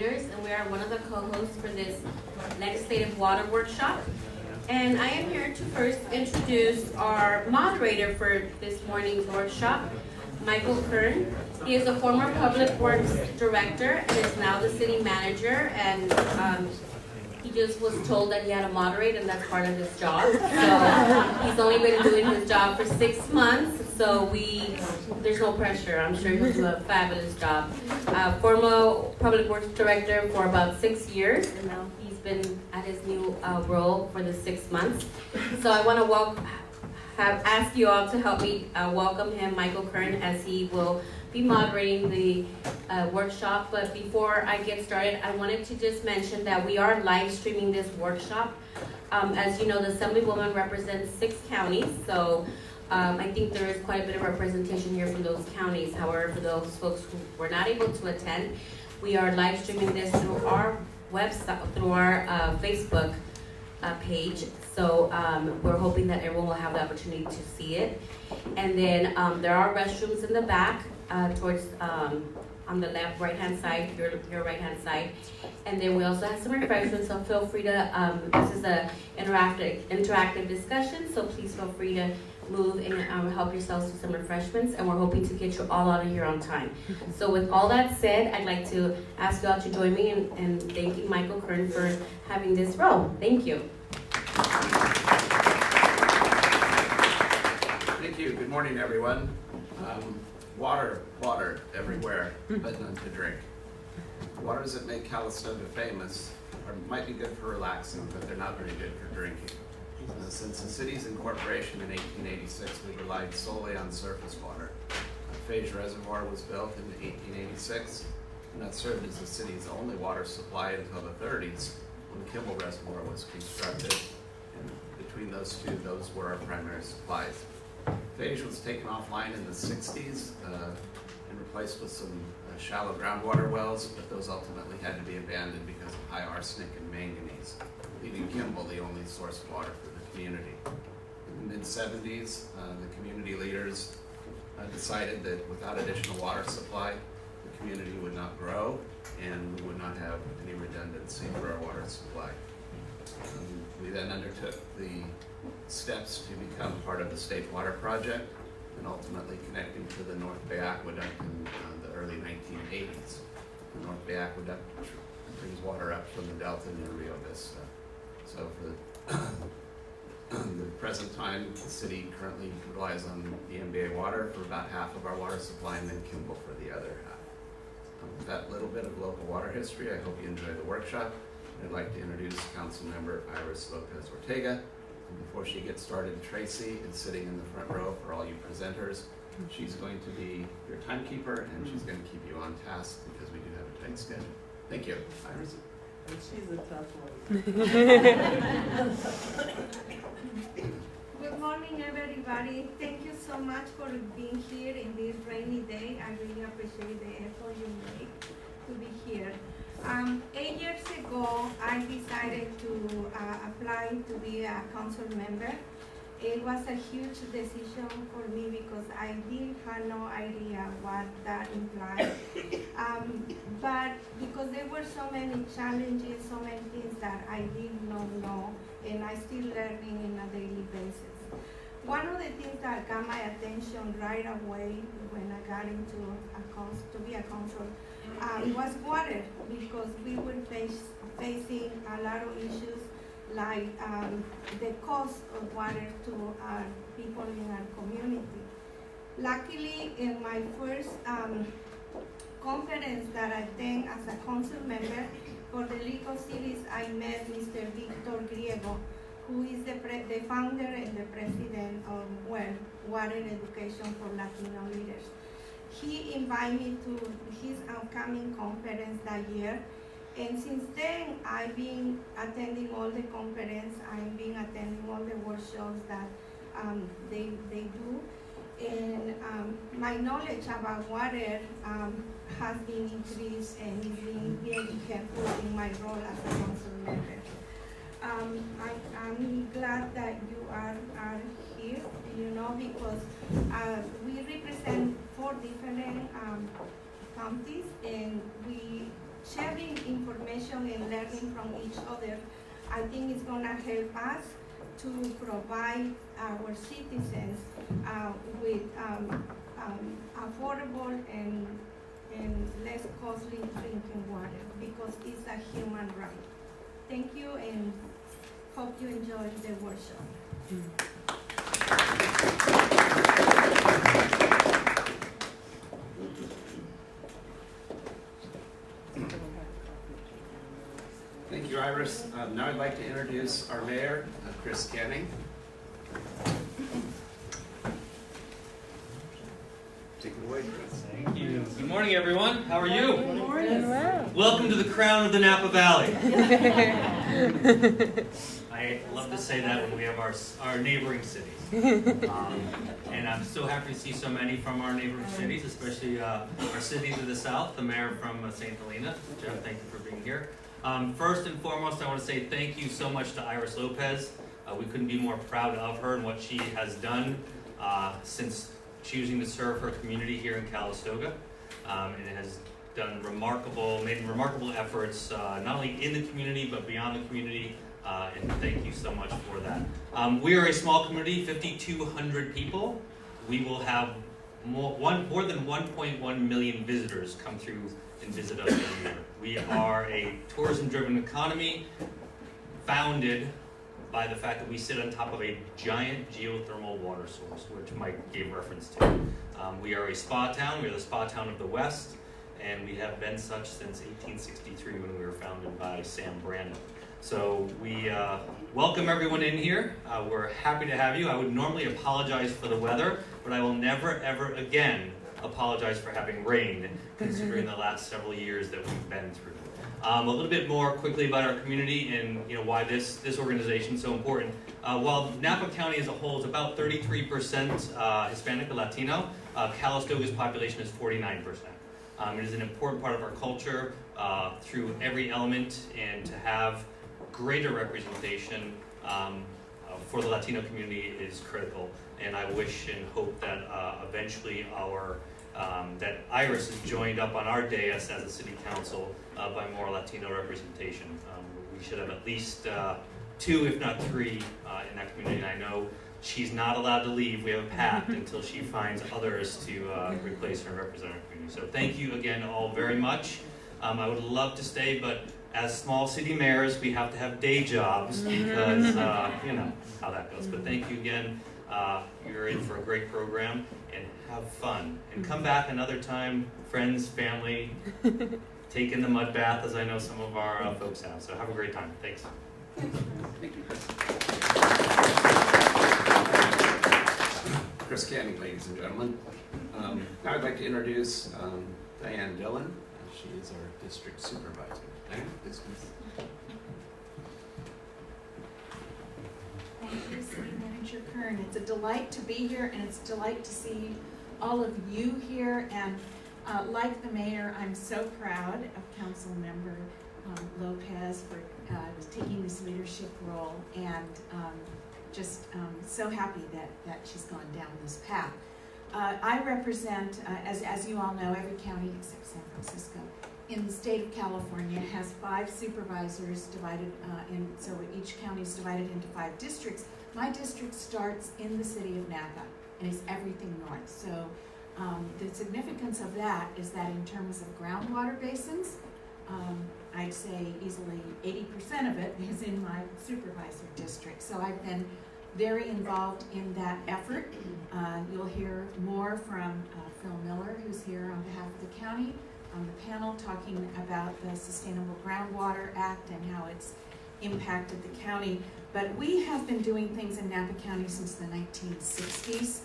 And we are one of the co-hosts for this legislative water workshop. And I am here to first introduce our moderator for this morning's workshop, Michael Kern. He is a former Public Works Director and is now the city manager. And he just was told that he had to moderate, and that's part of his job. So he's only been doing his job for 6 months. So there's no pressure. I'm sure he'll do a fabulous job. Former Public Works Director for about 6 years, and now he's been at his new role for the 6 months. So I want to ask you all to help me welcome him, Michael Kern, as he will be moderating the workshop. But before I get started, I wanted to just mention that we are live streaming this workshop. As you know, the Assemblywoman represents 6 counties, so I think there is quite a bit of representation here from those counties. However, for those folks who were not able to attend, we are live streaming this through our website, through our Facebook page. So we're hoping that everyone will have the opportunity to see it. And then there are restrooms in the back towards on the left, right-hand side, your right-hand side. And then we also have some refreshments, so feel free to, this is an interactive discussion, so please feel free to move and help yourselves to some refreshments, and we're hoping to get you all out of here on time. So with all that said, I'd like to ask you all to join me in thanking Michael Kern for having this role. Thank you. Thank you. Good morning, everyone. Water everywhere, but none to drink. Waters that make Calistoga famous might be good for relaxing, but they're not very good for drinking. Since the city's incorporation in 1886, we relied solely on surface water. Phage Reservoir was built in 1886, and that served as the city's only water supply until the 30s, when Kimball Reservoir was constructed. And between those two, those were our primary supplies. Phage was taken offline in the 60s and replaced with some shallow groundwater wells, but those ultimately had to be abandoned because of high arsenic and manganese, leaving Kimball the only source of water for the community. In the mid-70s, the community leaders decided that without additional water supply, the community would not grow and we would not have any redundancy for our water supply. We then undertook the steps to become part of the State Water Project and ultimately connecting to the North Bay Aqueduct in the early 1980s. The North Bay Aqueduct brings water up from the Delta near Rio Vista. So for the present time, the city currently relies on the NBA water for about half of our water supply and then Kimball for the other half. With that little bit of local water history, I hope you enjoy the workshop. I'd like to introduce Councilmember Iris Lopez Ortega. And before she gets started, Tracy is sitting in the front row for all you presenters. She's going to be your timekeeper and she's going to keep you on task because we do have a tight schedule. Thank you. Iris. She's a tough one. Good morning, everybody. Thank you so much for being here in this rainy day. I really appreciate the effort you make to be here. 8 years ago, I decided to apply to be a council member. It was a huge decision for me because I didn't have no idea what that implied. But because there were so many challenges, so many things that I did not know, and I still learning on a daily basis. One of the things that got my attention right away when I got into to be a council, it was water, because we were facing a lot of issues like the cost of water to our people in our community. Luckily, in my first conference that I attended as a council member for the League of Cities, I met Mr. Victor Griego, who is the founder and the president of Water Education for Latino Leaders. He invited me to his upcoming conference that year, and since then I've been attending all the conference, I've been attending all the workshops that they do, and my knowledge about water has been increased and is being very helpful in my role as a council member. I'm glad that you are here, because we represent 4 different counties, and we sharing information and learning from each other, I think it's gonna help us to provide our citizens with affordable and less costly drinking water, because it's a human right. Thank you, and hope you enjoy the workshop. Thank you, Iris. Now I'd like to introduce our mayor, Chris Canning. Take it away, Chris. Thank you. Good morning, everyone. How are you? Good morning. Welcome to the crown of the Napa Valley. I love to say that when we have our neighboring cities. And I'm so happy to see so many from our neighboring cities, especially our city to the south, the mayor from St. Helena. Jeff, thank you for being here. First and foremost, I want to say thank you so much to Iris Lopez. We couldn't be more proud of her and what she has done since choosing to serve her community here in Calistoga. And it has done made remarkable efforts, not only in the community, but beyond the community. And thank you so much for that. We are a small community, 5,200 people. We will have more than 1.1 million visitors come through and visit us every year. We are a tourism-driven economy founded by the fact that we sit on top of a giant geothermal water source, which Mike gave reference to. We are a spa town. We are the spa town of the West, and we have been such since 1863 when we were founded by Sam Brandon. So we welcome everyone in here. We're happy to have you. I would normally apologize for the weather, but I will never, ever again apologize for having rain, considering the last several years that we've been through. A little bit more quickly about our community and why this organization is so important. While Napa County as a whole is about 33% Hispanic or Latino, Calistoga's population is 49%. It is an important part of our culture through every element, and to have greater representation for the Latino community is critical. And I wish and hope that eventually that Iris is joined up on our dais as a city council by more Latino representation. We should have at least 2, if not 3, in that community. And I know she's not allowed to leave. We have a pact until she finds others to replace her and represent our community. So thank you again all very much. I would love to stay, but as small city mayors, we have to have day jobs because you know how that goes. But thank you again. You're in for a great program, and have fun. And come back another time, friends, family, take in the mud bath, as I know some of our folks have. So have a great time. Thanks. Thank you, Chris. Chris Canning, ladies and gentlemen. Now I'd like to introduce Diane Dillon. She is our district supervisor. Diane, please. Thank you, City Manager Kern. It's a delight to be here, and it's a delight to see all of you here. And like the mayor, I'm so proud of Council Member Lopez for taking this leadership role, and just so happy that she's gone down this path. I represent, as you all know, every county except San Francisco in the state of California has 5 supervisors divided so each county is divided into 5 districts. My district starts in the city of Napa and is everything north. So the significance of that is that in terms of groundwater basins, I'd say easily 80% of it is in my supervisor district. So I've been very involved in that effort. You'll hear more from Phil Miller, who's here on behalf of the county, on the panel talking about the Sustainable Groundwater Act and how it's impacted the county. But we have been doing things in Napa County since the 1960s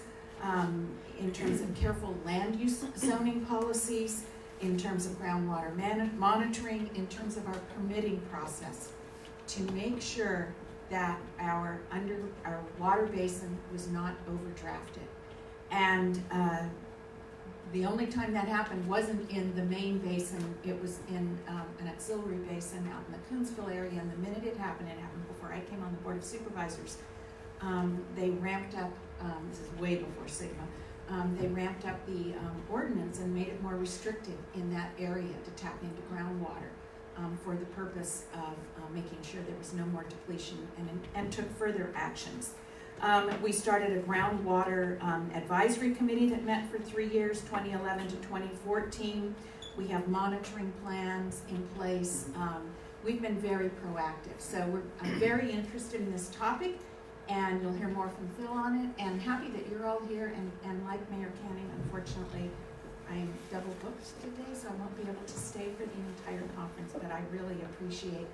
in terms of careful land use zoning policies, in terms of groundwater monitoring, in terms of our permitting process, to make sure that our water basin was not overdrafted. And the only time that happened wasn't in the main basin, it was in an auxiliary basin out in the Coonsville area, and the minute it happened before I came on the Board of Supervisors, they ramped up, this is way before Sigma, they ramped up the ordinance and made it more restricted in that area to tap into groundwater for the purpose of making sure there was no more depletion and took further actions. We started a groundwater advisory committee that met for 3 years, 2011 to 2014. We have monitoring plans in place. We've been very proactive. So I'm very interested in this topic, and you'll hear more from Phil on it. And I'm happy that you're all here. And like Mayor Canning, unfortunately, I'm double booked today, so I won't be able to stay for the entire conference. But I really appreciate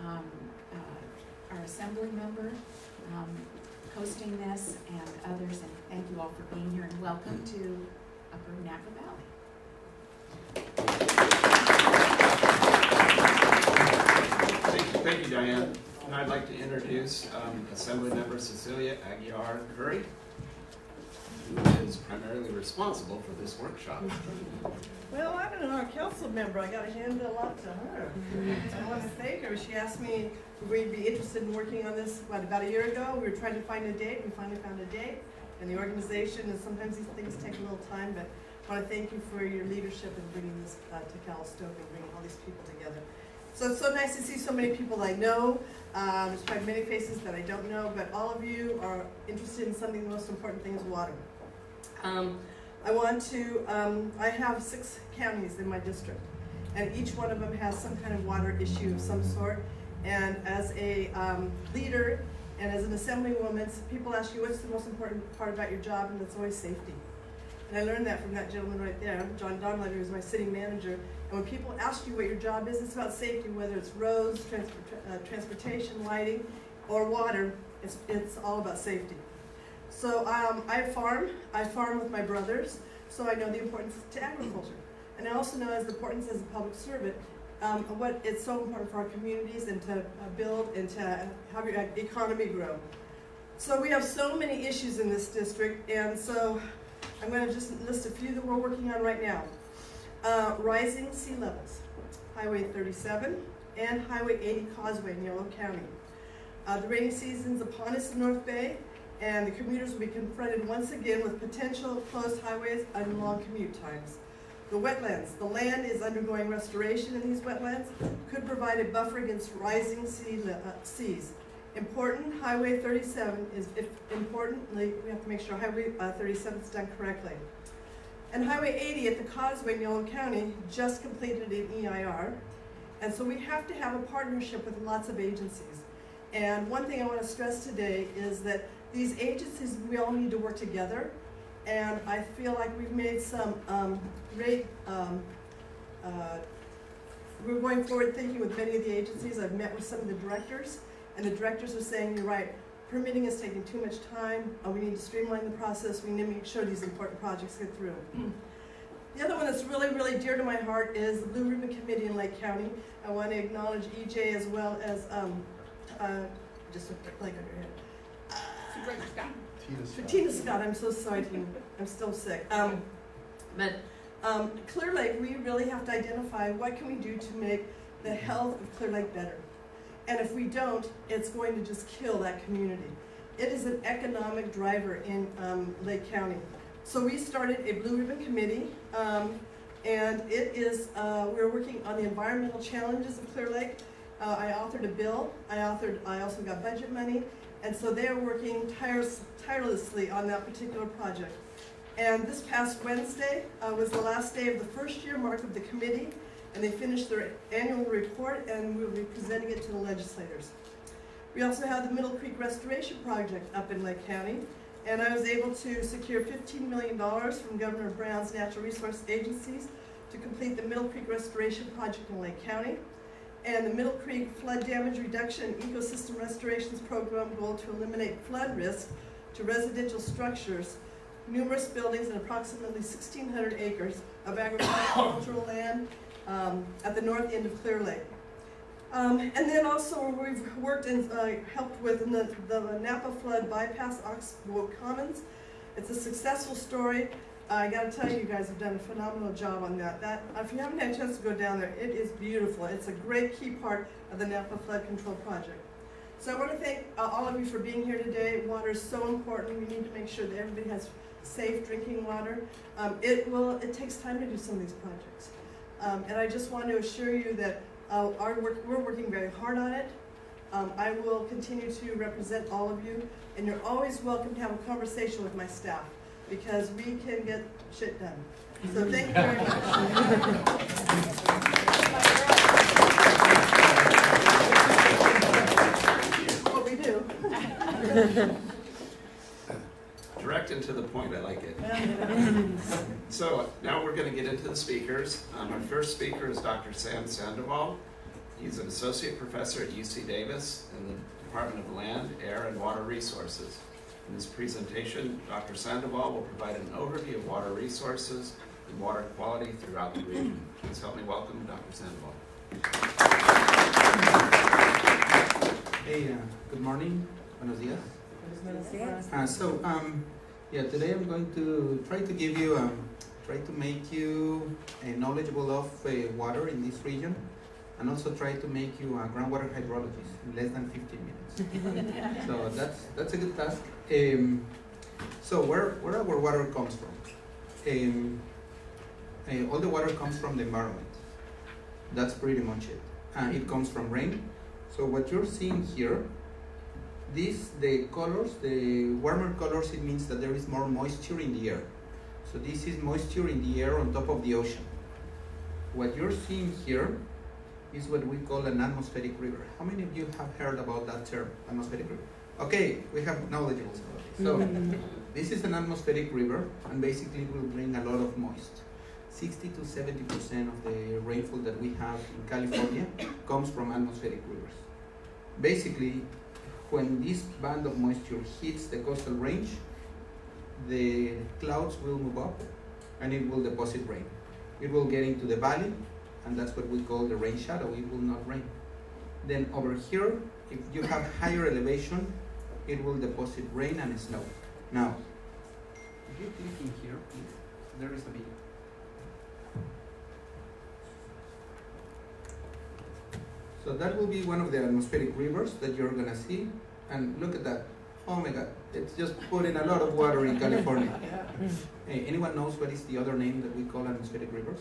our assembly member hosting this and others. And thank you all for being here. And welcome to Upper Napa Valley. Thank you, Diane. And I'd like to introduce Assemblymember Cecilia Aguiar Curry, who is primarily responsible for this workshop. Well, I don't know, our council member, I gotta hand it a lot to her. I want to thank her. She asked me if we'd be interested in working on this, about a year ago. We were trying to find a date. We finally found a date. And the organization, and sometimes these things take a little time, but I want to thank you for your leadership in bringing this to Calistoga and bringing all these people together. So it's so nice to see so many people I know. There's probably many faces that I don't know, but all of you are interested in something. The most important thing is water. I have 6 counties in my district, and each one of them has some kind of water issue of some sort. And as a leader and as an assemblywoman, people ask you, what's the most important part about your job? And it's always safety. And I learned that from that gentleman right there, John Donletter, who's my city manager. And when people ask you what your job is, it's about safety, whether it's roads, transportation, lighting, or water. It's all about safety. So I farm with my brothers, so I know the importance to agriculture. And I also know the importance as a public servant, what it's so important for our communities and to build and to have your economy grow. So we have so many issues in this district, and so I'm going to just list a few that we're working on right now. Rising sea levels, Highway 37 and Highway 80 Causeway in Yolo County. The rainy season's upon us in North Bay, and the commuters will be confronted once again with potential closed highways and long commute times. The wetlands, the land is undergoing restoration in these wetlands, could provide a buffer against rising seas. Important, Highway 37 is importantly, we have to make sure Highway 37 is done correctly. And Highway 80 at the Causeway in Yolo County just completed an EIR, and so we have to have a partnership with lots of agencies. And one thing I want to stress today is that these agencies, we all need to work together, and I feel like we've made some great, we're going forward thinking with many of the agencies. I've met with some of the directors, and the directors are saying, you're right, permitting is taking too much time, we need to streamline the process, we need to make sure these important projects get through. The other one that's really, really dear to my heart is the Blue Ribbon Committee in Lake County. I want to acknowledge EJ as well as, just a blank on your head. Tina Scott, I'm so sorry, Tina. I'm still sick. Clear Lake, we really have to identify what can we do to make the health of Clear Lake better. And if we don't, it's going to just kill that community. It is an economic driver in Lake County. So we started a Blue Ribbon Committee, and it is, we're working on the environmental challenges of Clear Lake. I authored a bill. I also got budget money. And so they are working tirelessly on that particular project. And this past Wednesday was the last day of the first year mark of the committee, and they finished their annual report, and we'll be presenting it to the legislators. We also have the Middle Creek Restoration Project up in Lake County, and I was able to secure $15 million from Governor Brown's natural resource agencies to complete the Middle Creek Restoration Project in Lake County. And the Middle Creek Flood Damage Reduction and Ecosystem Restorations Program goal to eliminate flood risk to residential structures, numerous buildings, and approximately 1,600 acres of agricultural land at the north end of Clear Lake. And then also we've worked and helped with the Napa Flood Bypass Oxbow Commons. It's a successful story. I got to tell you, you guys have done a phenomenal job on that. If you haven't had a chance to go down there, it is beautiful. It's a great key part of the Napa Flood Control Project. So I want to thank all of you for being here today. Water is so important. We need to make sure that everybody has safe drinking water. It takes time to do some of these projects. And I just want to assure you that we're working very hard on it. I will continue to represent all of you, and you're always welcome to have a conversation with my staff, because we can get shit done. So thank you very much. What we do. Direct and to the point, I like it. So now we're going to get into the speakers. Our first speaker is Dr. Sam Sandoval. He's an associate professor at UC Davis in the Department of Land, Air, and Water Resources. In this presentation, Dr. Sandoval will provide an overview of water resources and water quality throughout the region. Please help me welcome Dr. Sandoval. Hey, good morning. Buenos dias. Today I'm going to try to give you, try to make you knowledgeable of water in this region, and also try to make you a groundwater hydrologist in less than 15 minutes. So that's a good task. So where our water comes from? All the water comes from the environment. That's pretty much it. It comes from rain. So what you're seeing here, the colors, the warmer colors, it means that there is more moisture in the air. So this is moisture in the air on top of the ocean. What you're seeing here is what we call an atmospheric river. How many of you have heard about that term, atmospheric river? Okay, we have knowledgeables about it. So this is an atmospheric river, and basically it will bring a lot of moist. 60 to 70% of the rainfall that we have in California comes from atmospheric rivers. Basically, when this band of moisture hits the coastal range, the clouds will move up and it will deposit rain. It will get into the valley, and that's what we call the rain shadow. It will not rain. Then over here, if you have higher elevation, it will deposit rain and snow. Now, if you click in here, please, there is a video. So that will be one of the atmospheric rivers that you're gonna see. And look at that. Oh my God, it's just putting a lot of water in California. Hey, anyone knows what is the other name that we call atmospheric rivers?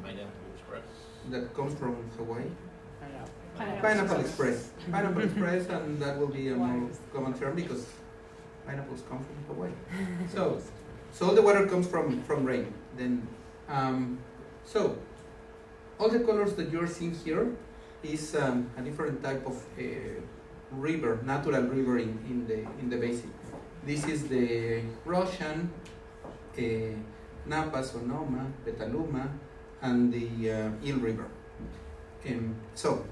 Pineapple Express. That comes from Hawaii? Pineapple Express. Pineapple Express, and that will be a more common term because pineapples come from Hawaii. So all the water comes from rain. Then, so all the colors that you're seeing here is a different type of river, natural river in the basin. This is the Russian, Napa, Sonoma, Petaluma, and the Eel River. So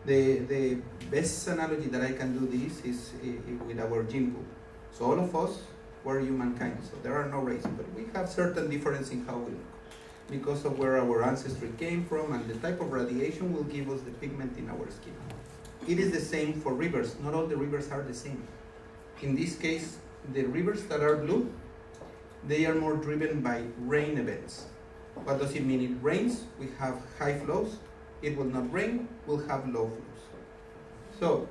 the best analogy that I can do this is with our gene pool. So all of us were humankind, so there are no races, but we have certain difference in how we look because of where our ancestry came from, and the type of radiation will give us the pigment in our skin. It is the same for rivers. Not all the rivers are the same. In this case, the rivers that are blue, they are more driven by rain events. What does it mean? It rains, we have high flows. It will not rain, we'll have low flows. So,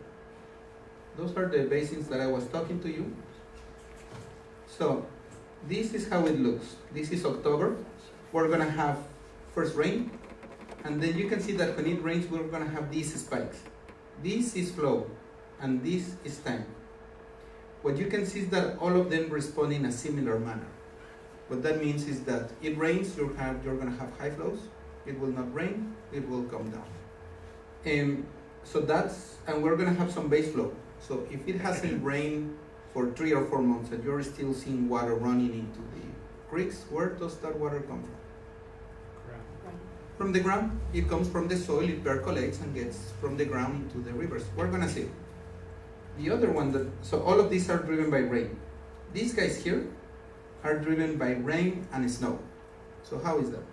those are the basins that I was talking to you. So, this is how it looks. This is October. We're gonna have first rain, and then you can see that when it rains, we're gonna have these spikes. This is flow, and this is time. What you can see is that all of them respond in a similar manner. What that means is that it rains, you're gonna have high flows. It will not rain, it will come down. And we're gonna have some base flow. So if it hasn't rained for 3 or 4 months and you're still seeing water running into the creeks, where does that water come from? From the ground. It comes from the soil, it percolates and gets from the ground into the rivers. We're gonna see. The other one so all of these are driven by rain. These guys here are driven by rain and snow. So how is that?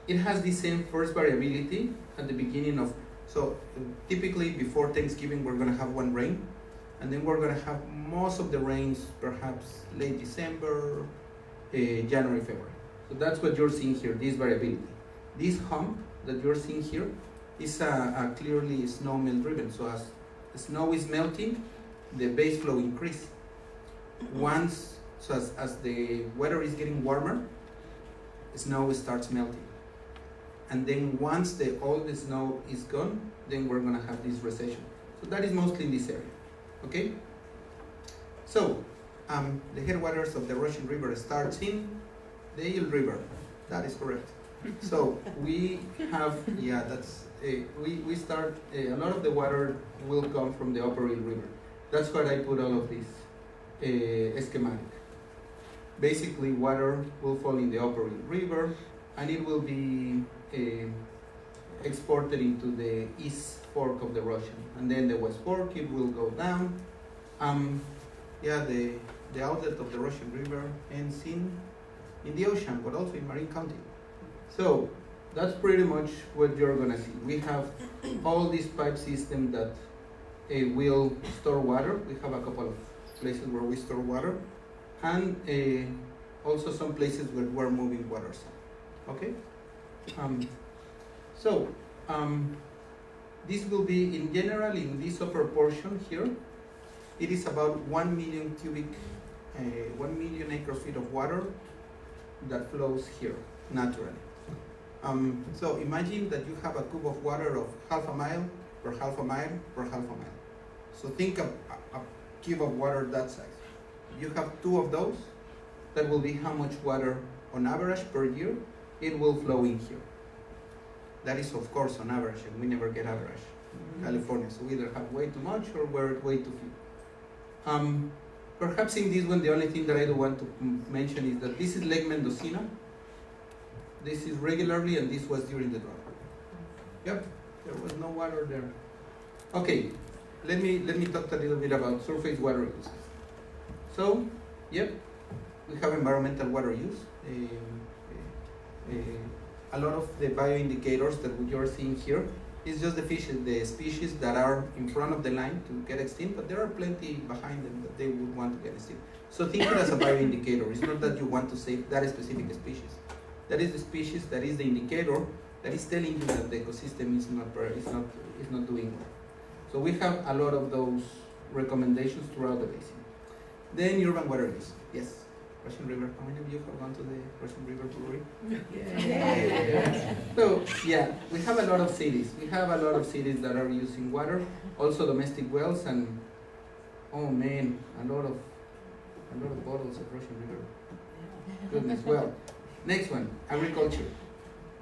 It has the same first variability at the beginning of, so typically before Thanksgiving we're gonna have one rain, and then we're gonna have most of the rains perhaps late December, January, February. So that's what you're seeing here, this variability. This hump that you're seeing here is a clearly snowmelt driven. So as snow is melting, the base flow increase. Once, so as the weather is getting warmer, snow starts melting. And then once all the snow is gone, then we're gonna have this recession. So that is mostly in this area, okay? So, the headwaters of the Russian River starts in the Eel River. That is correct. So we have, yeah, that's, we start, a lot of the water will come from the Upper Eel River. That's why I put all of this schematic. Basically, water will fall in the Upper Eel River, and it will be exported into the East Fork of the Russian, and then the West Fork, it will go down. Yeah, the outlet of the Russian River ends in the ocean, but also in Marin County. So that's pretty much what you're gonna see. We have all these pipe system that will store water. We have a couple of places where we store water, and also some places where we're moving water. Okay. This will be in general in this upper portion here. It is about 1 million 1 million acre feet of water that flows here naturally. So imagine that you have a cube of water of half a mile per half a mile per half a mile. So think of a cube of water that size. If you have 2 of those, that will be how much water on average per year it will flow in here. That is of course on average, and we never get average in California. So we either have way too much or we're way too few. Perhaps in this one, the only thing that I do want to mention is that this is Lake Mendocino. This is regularly, and this was during the drought. Yep, there was no water there. Okay, let me talk a little bit about surface water uses. So, yep, we have environmental water use. A lot of the bioindicators that you're seeing here is just the species that are in front of the line to get extinct, but there are plenty behind them that they would want to get extinct. So think it as a bioindicator. It's not that you want to save that specific species. That is the species, that is the indicator that is telling you that the ecosystem is not doing well. So we have a lot of those recommendations throughout the basin. Then urban water use. Yes. Russian River. How many of you have gone to the Russian River Brewery? Yeah. So yeah, we have a lot of cities. We have a lot of cities that are using water, also domestic wells, and oh man, a lot of bottles of Russian River. Goodness. Well, next one, agriculture.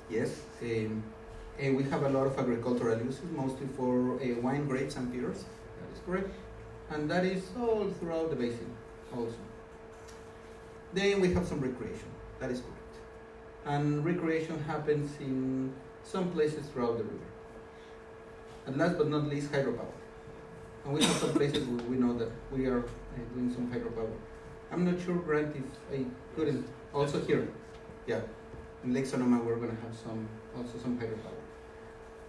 Yes, we have a lot of agricultural uses, mostly for wine, grapes, and beers. That is correct, and that is all throughout the basin also. Then we have some recreation. That is correct. And recreation happens in some places throughout the river. And last but not least, hydropower. And we have some places where we know that we are doing some hydropower. I'm not sure, Grant, if I couldn't. Also here, yeah, in Lake Sonoma, we're going to have some hydropower.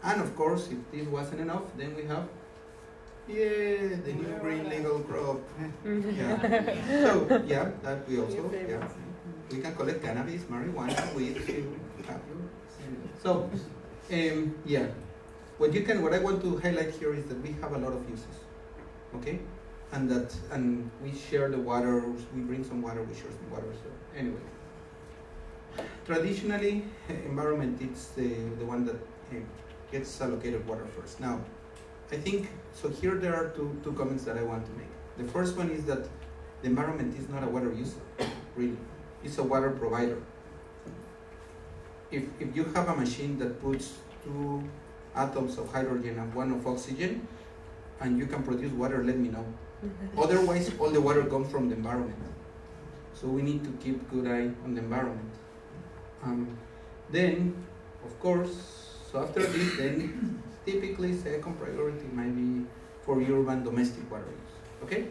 And of course, if this wasn't enough, then we have the new green legal crop. Yeah. So yeah, that we also we can collect cannabis, marijuana, weed. So yeah, what I want to highlight here is that we have a lot of uses, okay, and we share the water. We bring some water, we share some water. So anyway, traditionally, environment is the one that gets allocated water first. Now, I think, so here there are two comments that I want to make. The first one is that the environment is not a water user, really. It's a water provider. If you have a machine that puts 2 atoms of hydrogen and 1 of oxygen, and you can produce water, let me know. Otherwise, all the water comes from the environment. So we need to keep good eye on the environment. Then, of course, so after this, then typically second priority might be for urban domestic water use, okay?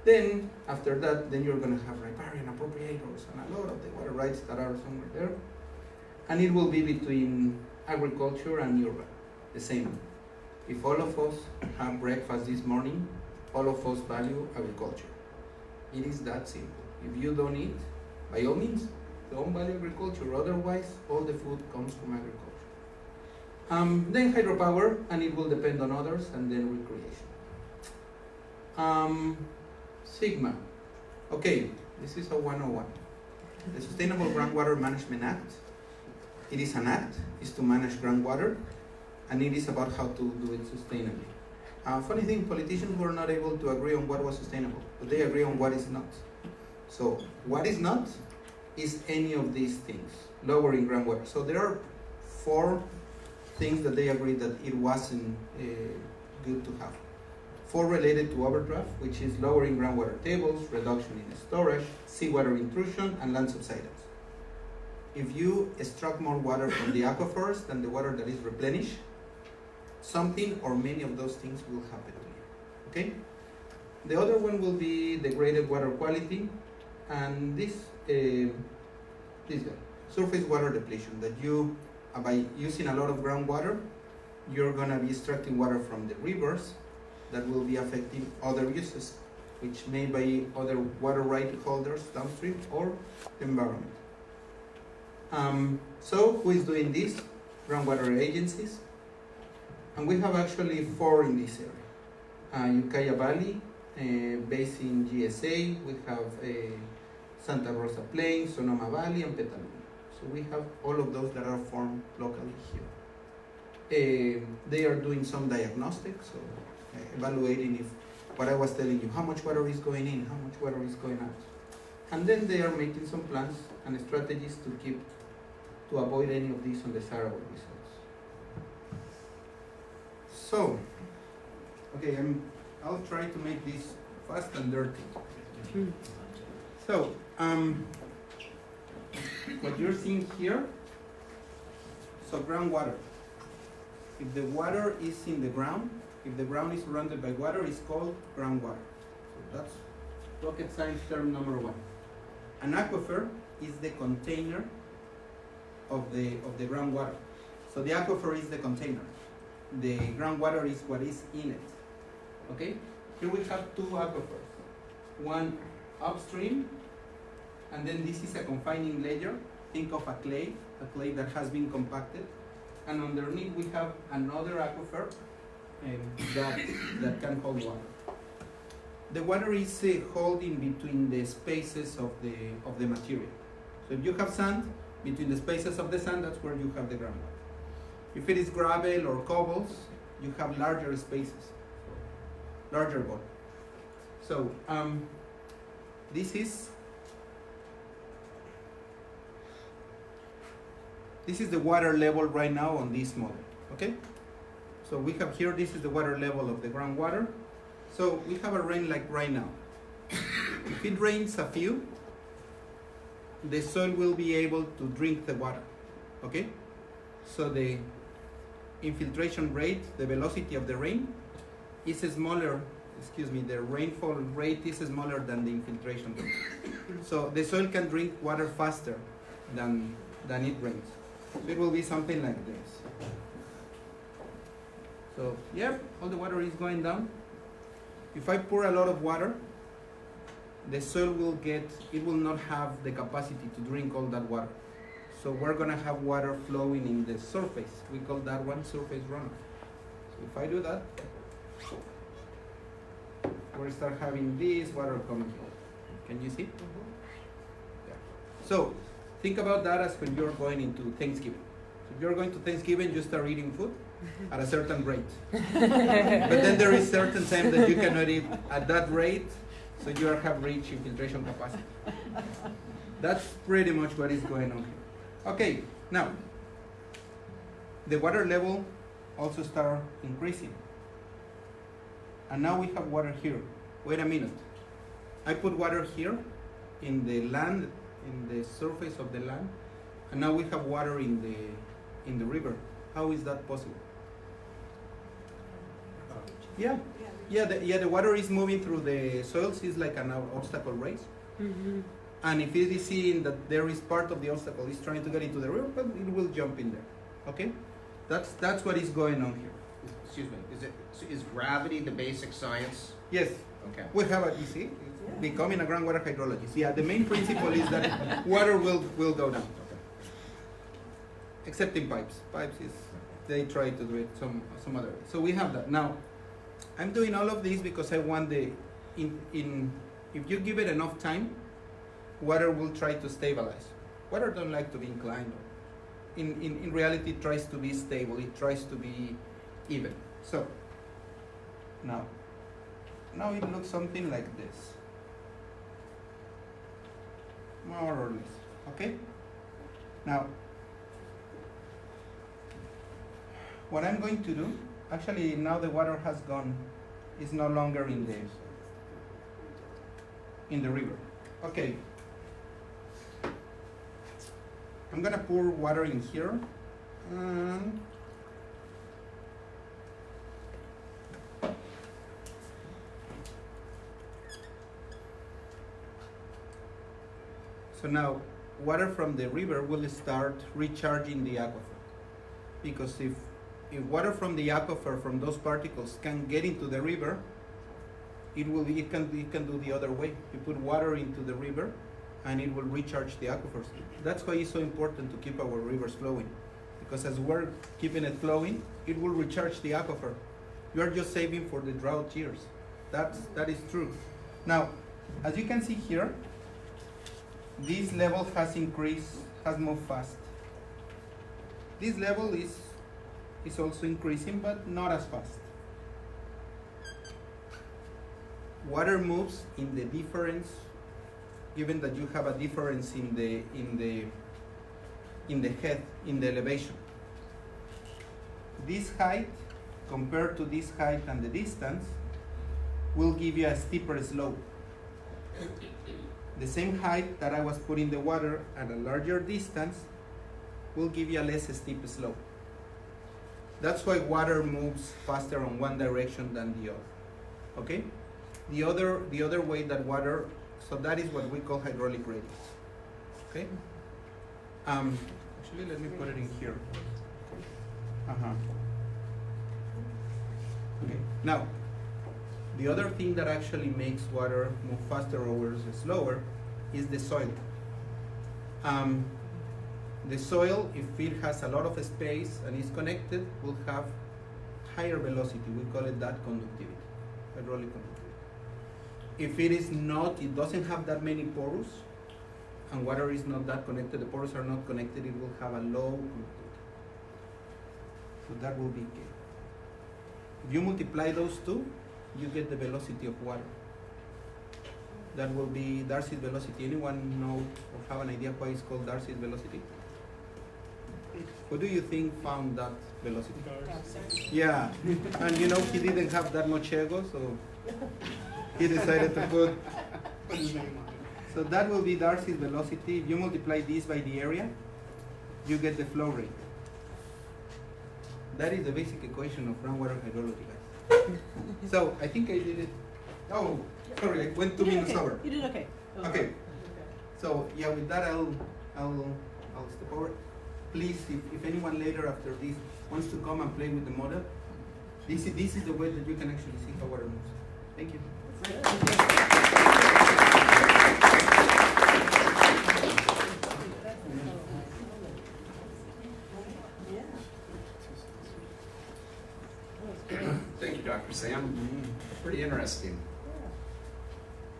Then after that, then you're gonna have riparian appropriators and a lot of the water rights that are somewhere there. And it will be between agriculture and urban, the same. If all of us have breakfast this morning, all of us value agriculture. It is that simple. If you don't eat, by all means, don't value agriculture. Otherwise, all the food comes from agriculture. Then hydropower, and it will depend on others, and then recreation. Sigma. Okay, this is a 101. The Sustainable Groundwater Management Act. It is an act, is to manage groundwater, and it is about how to do it sustainably. Funny thing, politicians were not able to agree on what was sustainable, but they agree on what is not. So, what is not is any of these things, lowering groundwater. So there are 4 things that they agreed that it wasn't good to have. 4 related to overdraft, which is lowering groundwater tables, reduction in storage, seawater intrusion, and land subsidence. If you extract more water from the aquifers than the water that is replenished, something or many of those things will happen to you. Okay? The other one will be degraded water quality, and this guy, surface water depletion, that you, by using a lot of groundwater, you're gonna be extracting water from the rivers that will be affecting other uses, which may be other water right holders downstream or the environment. So who is doing this? Groundwater agencies. And we have actually 4 in this area. Ukiah Valley, based in GSA, we have Santa Rosa Plains, Sonoma Valley, and Petaluma. So we have all of those that are formed locally here. They are doing some diagnostics, so evaluating if what I was telling you, how much water is going in, how much water is going out. And then they are making some plans and strategies to avoid any of these undesirable results. So, okay, I'll try to make this fast and dirty. So, what you're seeing here, so groundwater. If the water is in the ground, if the ground is surrounded by water, it's called groundwater. So that's rocket science term number 1. An aquifer is the container of the groundwater. So the aquifer is the container. The groundwater is what is in it. Okay? Here we have 2 aquifers. One upstream, and then this is a confining layer. Think of a clay that has been compacted. And underneath we have another aquifer that can hold water. The water is held in between the spaces of the material. So if you have sand, between the spaces of the sand, that's where you have the groundwater. If it is gravel or cobbles, you have larger spaces, larger water. So this is the water level right now on this model. Okay. So we have here, this is the water level of the groundwater. So we have a rain like right now. If it rains a few, the soil will be able to drink the water. Okay. So the infiltration rate, the velocity of the rain, is smaller. The rainfall rate is smaller than the infiltration rate. So the soil can drink water faster than it rains. So it will be something like this. So yeah, all the water is going down. If I pour a lot of water, the soil will not have the capacity to drink all that water. So we're gonna have water flowing in the surface. We call that one surface runoff. So if I do that, we'll start having this water coming out. Can you see? Yeah. So think about that as when you're going into Thanksgiving. So if you're going to Thanksgiving, you start eating food at a certain rate. But then there is certain time that you cannot eat at that rate, so you have reached infiltration capacity. That's pretty much what is going on here. Okay, now, the water level also start increasing. And now we have water here. Wait a minute. I put water here in the land, in the surface of the land, and now we have water in the river. How is that possible? The water is moving through the soils. It's like an obstacle race. Mm-hmm. And if it is seen that there is part of the obstacle is trying to get into the river, but it will jump in there. Okay, that's what is going on here. Excuse me. Is gravity the basic science? Yes. Okay. We have a DC becoming a groundwater hydrologist. Yeah, the main principle is that water will go down. Okay. Except in pipes. Pipes is they try to do it some other way. So we have that. Now, I'm doing all of this because I want if you give it enough time, water will try to stabilize. Water don't like to be inclined. In reality, it tries to be stable. It tries to be even. So, now it looks something like this. More or less, okay? Now, what I'm going to do, actually now the water has gone, is no longer in the river. Okay. I'm gonna pour water in here. So now, water from the river will start recharging the aquifer. Because if water from the aquifer, from those particles, can get into the river, it can do the other way. You put water into the river, and it will recharge the aquifers. That's why it's so important to keep our rivers flowing. Because as we're keeping it flowing, it will recharge the aquifer. You are just saving for the drought years. That is true. Now, as you can see here, this level has increased, has moved fast. This level is also increasing, but not as fast. Water moves in the difference, given that you have a difference in the head, in the elevation. This height compared to this height and the distance will give you a steeper slope. The same height that I was putting the water at a larger distance will give you a less steep slope. That's why water moves faster on one direction than the other. Okay? The other way that water, so that is what we call hydraulic gradients. Okay? Actually, let me put it in here. Okay. Now, the other thing that actually makes water move faster or slower is the soil. The soil, if it has a lot of space and is connected, will have higher velocity. We call it that conductivity, hydraulic conductivity. If it is not, it doesn't have that many pores, and water is not that connected, the pores are not connected, it will have a low conductivity. So that will be K. If you multiply those two, you get the velocity of water. That will be Darcy's velocity. Anyone know or have an idea why it's called Darcy's velocity? Who do you think found that velocity? Yeah, and you know he didn't have that much ego, so he decided to put. So that will be Darcy's velocity. If you multiply this by the area, you get the flow rate. That is the basic equation of groundwater hydrology, guys. So I think I did it. Oh, sorry, I went 2 minutes over. You did okay. Okay. So yeah, with that I'll step over. Please, if anyone later after this wants to come and play with the model, this is the way that you can actually see how water moves. Thank you. Thank you, Dr. Sam. Pretty interesting.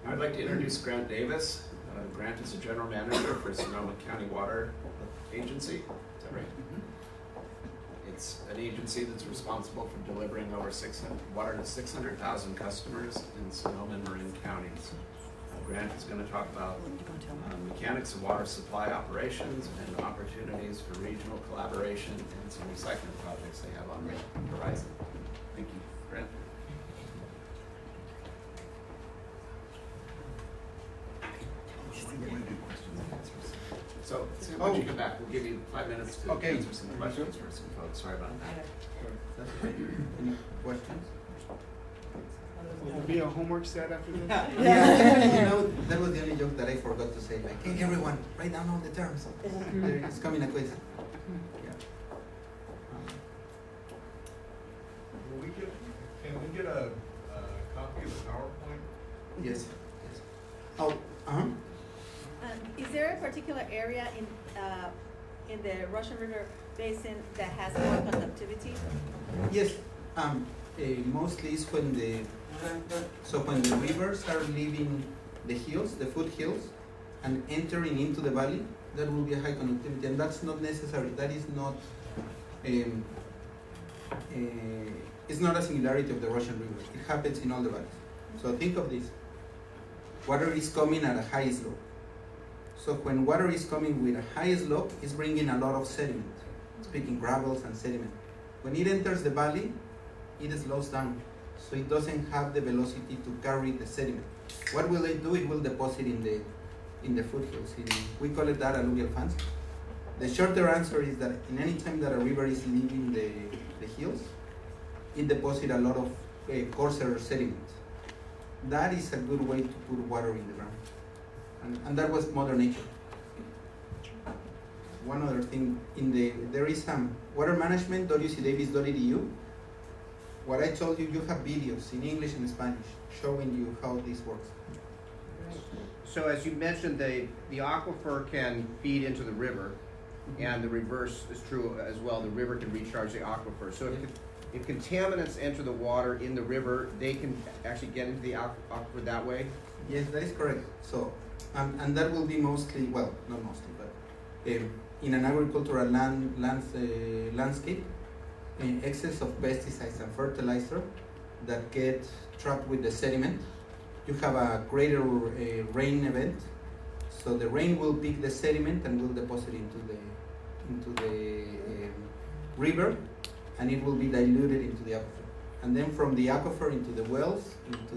I'd like to introduce Grant Davis. Grant is a general manager for Sonoma County Water Agency. Is that right? It's an agency that's responsible for delivering over water to 600,000 customers in Sonoma and Marin counties. Grant is going to talk about mechanics of water supply operations and opportunities for regional collaboration and some recycling projects they have on the horizon. Thank you, Grant. So, Sam, when you come back, we'll give you 5 minutes to answer some questions for some folks. Sorry about that. That's okay. Any questions? Will there be a homework set after this? Yeah, you know, that was the only joke that I forgot to say. Like, hey, everyone, write down all the terms. It's coming a quiz. Yeah. Can we get a copy of the PowerPoint? Yes. Oh, Is there a particular area in the Russian River basin that has more conductivity? Yes, mostly it's when when the rivers are leaving the hills, the foothills, and entering into the valley, that will be a high conductivity, and that's not necessary. That is not it's not a singularity of the Russian River. It happens in all the valleys. So think of this. Water is coming at a high slope. So when water is coming with a high slope, it's bringing a lot of sediment. Speaking gravels and sediment. When it enters the valley, it slows down. So it doesn't have the velocity to carry the sediment. What will it do? It will deposit in the foothills. We call it that alluvial fans. The shorter answer is that in any time that a river is leaving the hills, it deposits a lot of coarser sediment. That is a good way to put water in the ground. And that was Mother Nature. One other thing, there is some water management, wcdavis.edu. What I told you, you have videos in English and Spanish showing you how this works. So as you mentioned, the aquifer can feed into the river, and the reverse is true as well. The river can recharge the aquifer. So if contaminants enter the water in the river, they can actually get into the aquifer that way? Yes, that is correct. So, and that will be mostly, well, not mostly, but in an agricultural landscape, in excess of pesticides and fertilizer that get trapped with the sediment, you have a greater rain event. So the rain will pick the sediment and will deposit into the river, and it will be diluted into the aquifer. And then from the aquifer into the wells, into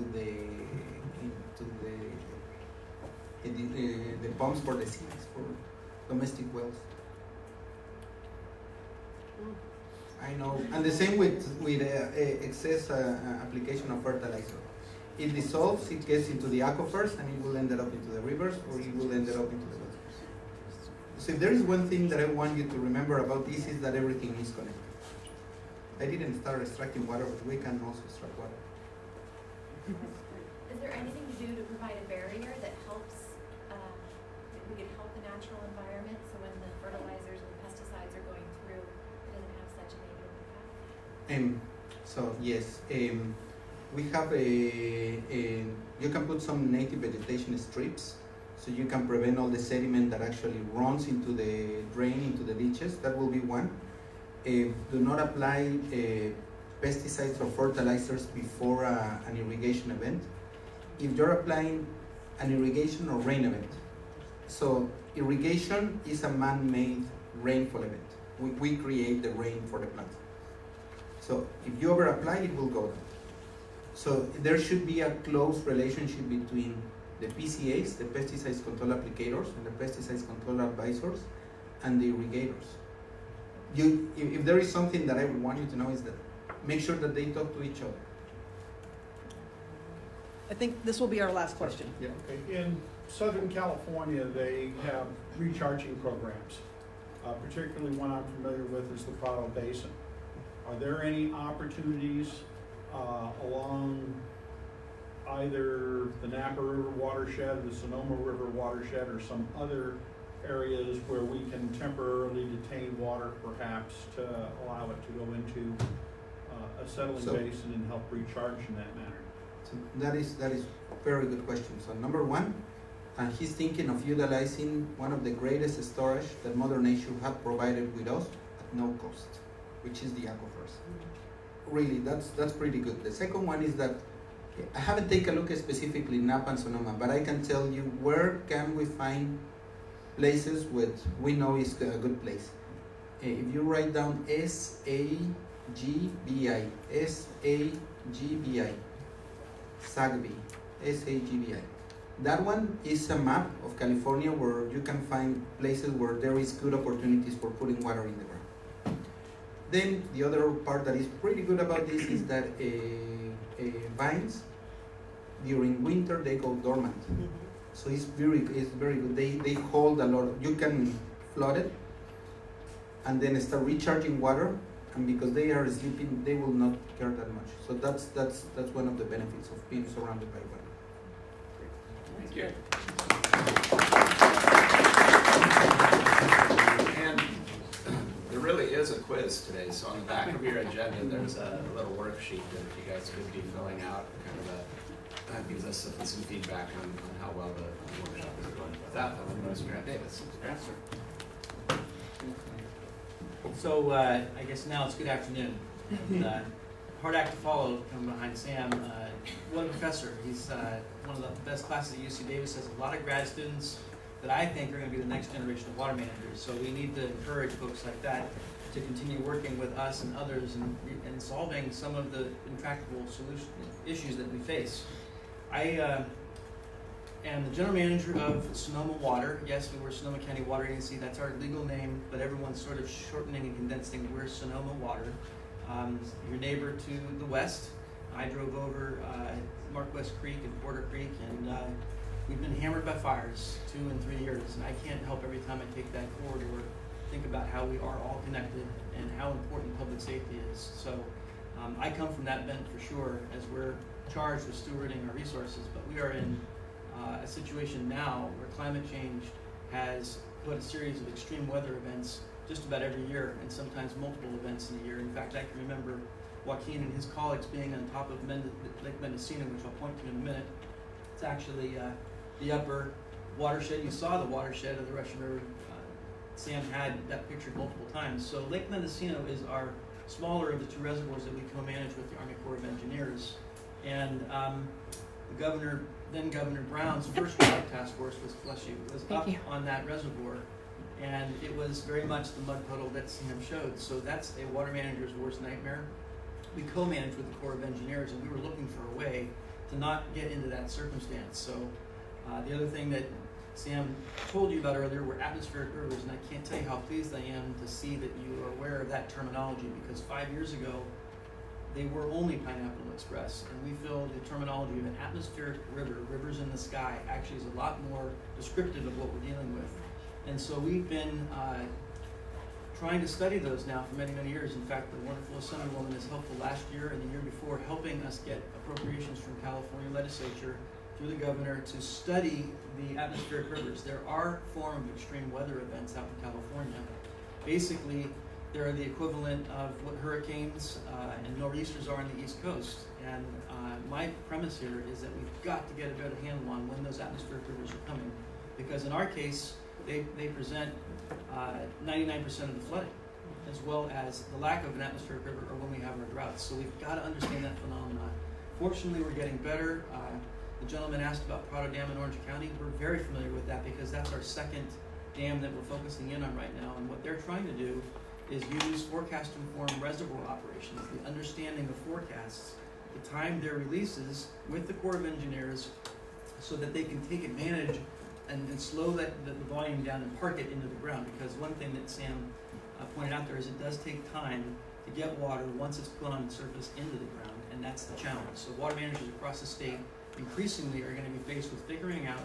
the pumps for the cities, for domestic wells. I know, and the same with excess application of fertilizer. It dissolves, it gets into the aquifers, and it will end up into the rivers, or it will end up into the wells. So if there is one thing that I want you to remember about this, is that everything is connected. I didn't start extracting water, but we can also extract water. Is there anything to do to provide a barrier that helps, we could help the natural environment, so when the fertilizers and pesticides are going through, it doesn't have such a negative impact? So yes, we have you can put some native vegetation strips, so you can prevent all the sediment that actually runs into the drain, into the ditches. That will be one. Do not apply pesticides or fertilizers before an irrigation event. If you're applying an irrigation or rain event, so irrigation is a man-made rainfall event. We create the rain for the plants. So if you over apply, it will go down. So there should be a close relationship between the PCAs, the pesticides control applicators, and the pesticides control advisors, and the irrigators. If there is something that I would want you to know, is that make sure that they talk to each other. I think this will be our last question. Yeah. Okay. In Southern California, they have recharging programs. Particularly one I'm familiar with is the Prado Basin. Are there any opportunities along either the Napa River watershed, the Sonoma River watershed, or some other areas where we can temporarily detain water, perhaps, to allow it to go into a settling basin and help recharge in that manner? So that is a very good question. So number one, he's thinking of utilizing one of the greatest storage that Mother Nature had provided with us at no cost, which is the aquifers. Really, that's pretty good. The second one is that I haven't taken a look at specifically Napa and Sonoma, but I can tell you where can we find places with we know is a good place. If you write down SAGBI, SAGBI, that one is a map of California where you can find places where there is good opportunities for putting water in the ground. Then the other part that is pretty good about this is that vines during winter they go dormant. So it's very good. They hold a lot. You can flood it and then start recharging water, and because they are sleeping, they will not care that much. So that's one of the benefits of being surrounded by water. Thank you. And there really is quiz today, so on the back of your agenda, there's a little worksheet that if you guys could be filling out, kind of gives us some feedback on how well the workshop is going. With that, I'll introduce Grant Davis. Grant, sir. So I guess now it's good afternoon. And, hard act to follow coming behind Sam. What a professor. He's one of the best classes at UC Davis. Has a lot of grad students that I think are going to be the next generation of water managers. So we need to encourage folks like that to continue working with us and others and solving some of the intractable issues that we face. I am the general manager of Sonoma Water. Yes, we were Sonoma County Water Agency. That's our legal name, but everyone's sort of shortening and condensing. We're Sonoma Water. Your neighbor to the west. I drove over Mark West Creek and Porter Creek, and we've been hammered by fires 2 and 3 years, and I can't help every time I take that corridor think about how we are all connected and how important public safety is. So I come from that bent for sure, as we're charged with stewarding our resources, but we are in a situation now where climate change has put a series of extreme weather events just about every year, and sometimes multiple events in a year. In fact, I can remember Joaquin and his colleagues being on top of Lake Mendocino, which I'll point to in a minute. It's actually the upper watershed. You saw the watershed of the Russian River. Sam had that pictured multiple times. So Lake Mendocino is our smaller of the 2 reservoirs that we co-manage with the Army Corps of Engineers. And then Governor Brown's first water task force was up on that reservoir. And it was very much the mud puddle that Sam showed. So that's a water manager's worst nightmare. We co-managed with the Corps of Engineers, and we were looking for a way to not get into that circumstance. So the other thing that Sam told you about earlier were atmospheric rivers, and I can't tell you how pleased I am to see that you are aware of that terminology, because 5 years ago, they were only Pineapple Express, and we feel the terminology of an atmospheric river, rivers in the sky, actually is a lot more descriptive of what we're dealing with. And so we've been trying to study those now for many, many years. In fact, the wonderful Assemblywoman is helpful last year and the year before, helping us get appropriations from California legislature through the governor to study the atmospheric rivers. There are forms of extreme weather events out in California. Basically, they're the equivalent of what hurricanes and nor'easters are on the East Coast. And my premise here is that we've got to get a better handle on when those atmospheric rivers are coming. Because in our case, they present 99% of the flooding, as well as the lack of an atmospheric river or when we have our droughts. So we've got to understand that phenomenon. Fortunately, we're getting better. The gentleman asked about Prado Dam in Orange County. We're very familiar with that because that's our second dam that we're focusing in on right now. And what they're trying to do is use forecast-informed reservoir operations, the understanding of forecasts, to time their releases with the Corps of Engineers so that they can take advantage and slow the volume down and park it into the ground. Because one thing that Sam pointed out there is it does take time to get water once it's put on the surface into the ground, and that's the challenge. So water managers across the state increasingly are going to be faced with figuring out